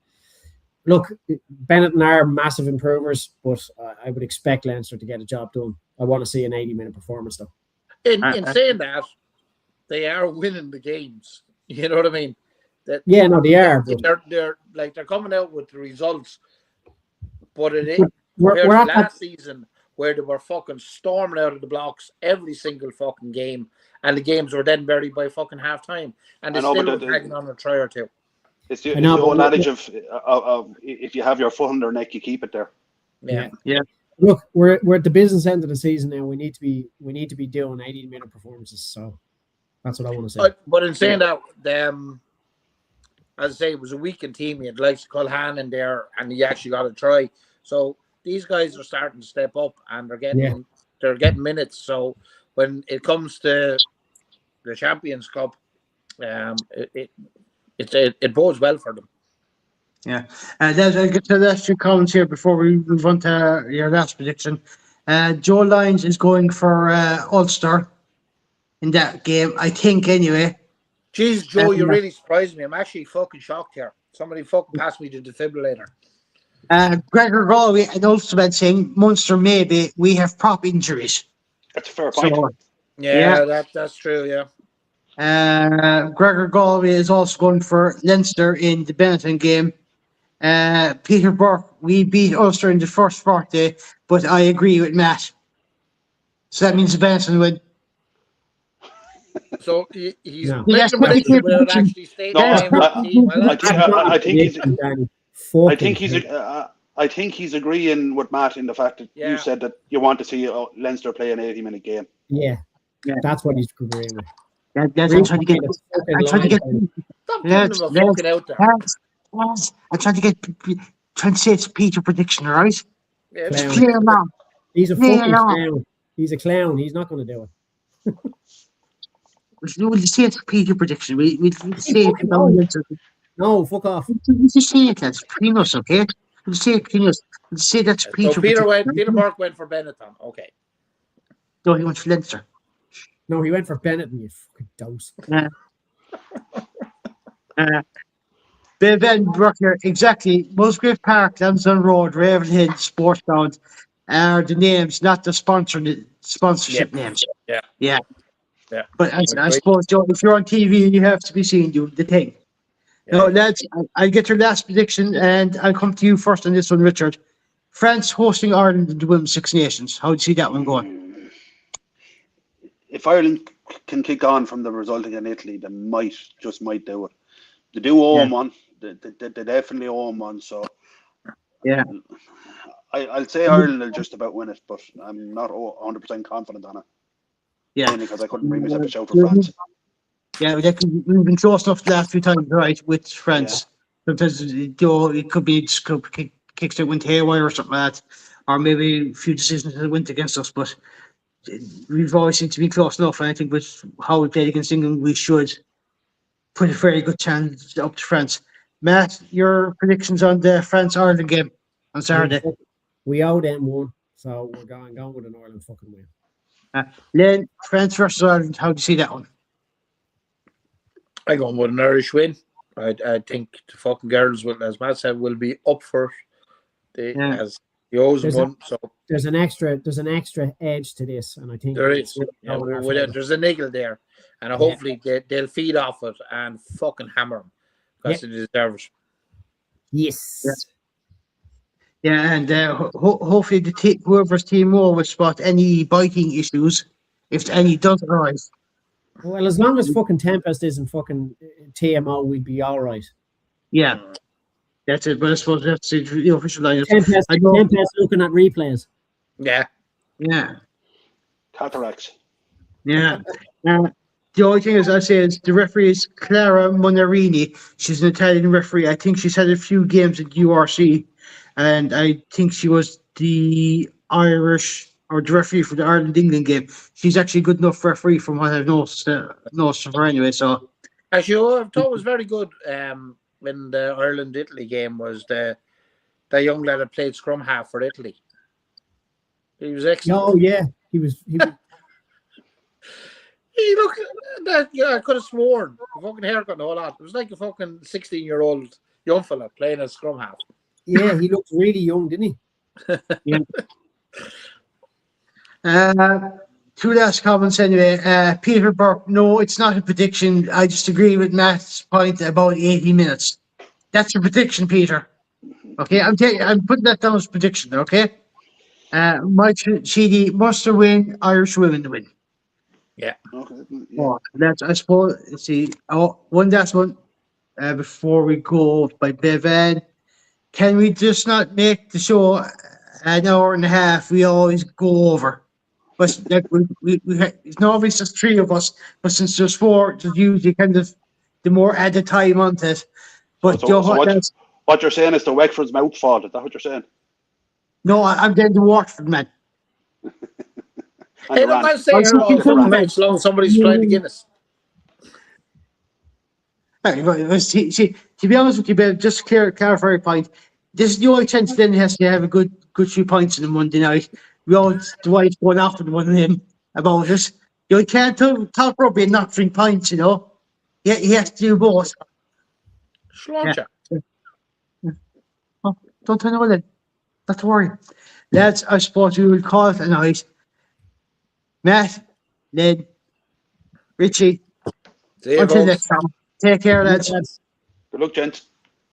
look, Benetton are massive improvers, but I would expect Leinster to get a job done. I want to see an 80-minute performance though. In saying that, they are winning the games. You know what I mean? Yeah, no, they are. They're coming out with the results, but we're compared at to last season where they were fucking storming out of the blocks every single fucking game, and the games were then buried by fucking half time, and they still were tagging on a try or two. It's the old adage of if you have your foot on their neck, you keep it there. Yeah. Look, we're at the business end of the season now. We need to be doing 80-minute performances. So that's what I want to say. But in saying that, as I say, it was a weakened team. You had likes to Culhan in there, and he actually got a try. So these guys are starting to step up, and they're getting minutes. So when it comes to the Champions Cup, it bodes well for them. Yeah. I'll get to the last few comments here before we move on to your last prediction. Joe Lyons is going for Ulster in that game, I think, anyway. Jeez, Joe, you really surprised me. I'm actually fucking shocked here. Somebody fucking passed me the defibrillator. Gregor Galway and Ulster saying, Munster, maybe, we have prop injuries. That's a fair point. So, that's true, yeah. Gregor Galway is also going for Leinster in the Benetton game. Peter Burke, we beat Ulster in the first 40, but I agree with Matt. So that means the Benetton win. So he's No. making a prediction without actually stating the name of the team. I think he's agreeing with Matt in the fact that you said that you want to see Leinster play an 80-minute game. Yeah, that's what he's agreeing with. That's I'm trying to get. I'm trying to get. Stop giving him a fucking out there. I'm trying to say it's a Peter prediction, all right? Yeah, just play along. He's a fucking clown. He's a clown. He's not going to do it. We'll say it's a Peter prediction. We'll say it. No, fuck off. We'll just say it, lads. Between us, okay? We'll say it between us. We'll say that's Peter. So Peter Burke went for Benetton. Okay. No, he went for Leinster. No, he went for Benetton, you fucking dose. Ben Bruckner, exactly. Musgrave Park, Lansdowne Road, Ravenhill, Sportsground are the names, not the sponsorship names. Yeah. But I suppose, Joe, if you're on TV, you have to be seeing the thing. No, lads, I'll get your last prediction, and I'll come to you first on this one, Richard. France hosting Ireland in the Women's Six Nations. How do you see that one going? If Ireland can kick on from the result against Italy, they might do it. They do own one. They definitely own one. So I'll say Ireland will just about win it, but I'm not 100% confident on it. Yeah, mainly because I couldn't bring myself to shout for France. Yeah, we've been close enough the last few times, right, with France. Sometimes it could be kicks that went haywire or something like that, or maybe a few decisions that went against us. But we've always seemed to be close enough. And I think with how we played against England, we should put a very good chance up to France. Matt, your predictions on the France-Ireland game on Saturday? We owe them one, so we're going with an Ireland fucking win. Len, France versus Ireland, how do you see that one? I go with an Irish win. I think the fucking girls will, as Matt said, will be up for it. You owes There's one, so there's an extra edge to this, and I think there it's is. really Yeah, going our favour. there's a niggle there, and hopefully they'll feed off it and fucking hammer them because they deserve it. Yes. Yeah, and hopefully whoever's team more will spot any biting issues, if any does arise. Well, as long as fucking Tempest isn't fucking TMO, we'd be all right. Yeah, that's it. But I suppose that's the official line. Tempest looking at replays. Yeah. Yeah, Cataracts. yeah. The only thing I say is the referee is Clara Monarini. She's an Italian referee. I think she's had a few games at URC, and I think she was the Irish or the referee for the Ireland-England game. She's actually a good enough referee from what I've noticed of her anyway. So, Actually, I thought was very good when the Ireland-Italy game was the young lad that played scrum half for Italy. He was excellent. Oh yeah, he was. He looked that. Yeah, I could have sworn the fucking haircut and all that. It was like a fucking 16-year-old young fella playing as scrum half. Yeah, he looked really young, didn't he? yeah. Two last comments anyway. Peter Burke, no, it's not a prediction. I just agree with Matt's point about 80 minutes. That's a prediction, Peter. Okay, I'm putting that down as a prediction. Okay. Mike Sheedy, Munster win, Irish women win. Yeah. Okay. Yeah. Oh, that's I suppose. Let's see. Oh, one last one. Before we go by Bevan, can we just not make the show an hour and a half? We always go over. But like it's not always just three of us, but since there's four, there's usually kind of the more added time onto it. But So what you're saying is the Wexford's mouth fault. Is that what you're saying? No, I'm getting the Watford man. Hey, look, I'll say somebody's trying to Guinness. To be honest with you, Ben, just to clarify a point, this is the only chance then has to have a good few points on the Monday night. We always Dwight going after the one of them about this. You can't talk rugby and not 3 points, you know. Yeah, he has to do both. Sláinte. Oh, don't tell anyone then. Not to worry. Lads, I suppose we will call it a night. Matt, Ned, Richie, See you, until folks. next time. Take care, lads. Good luck, gents.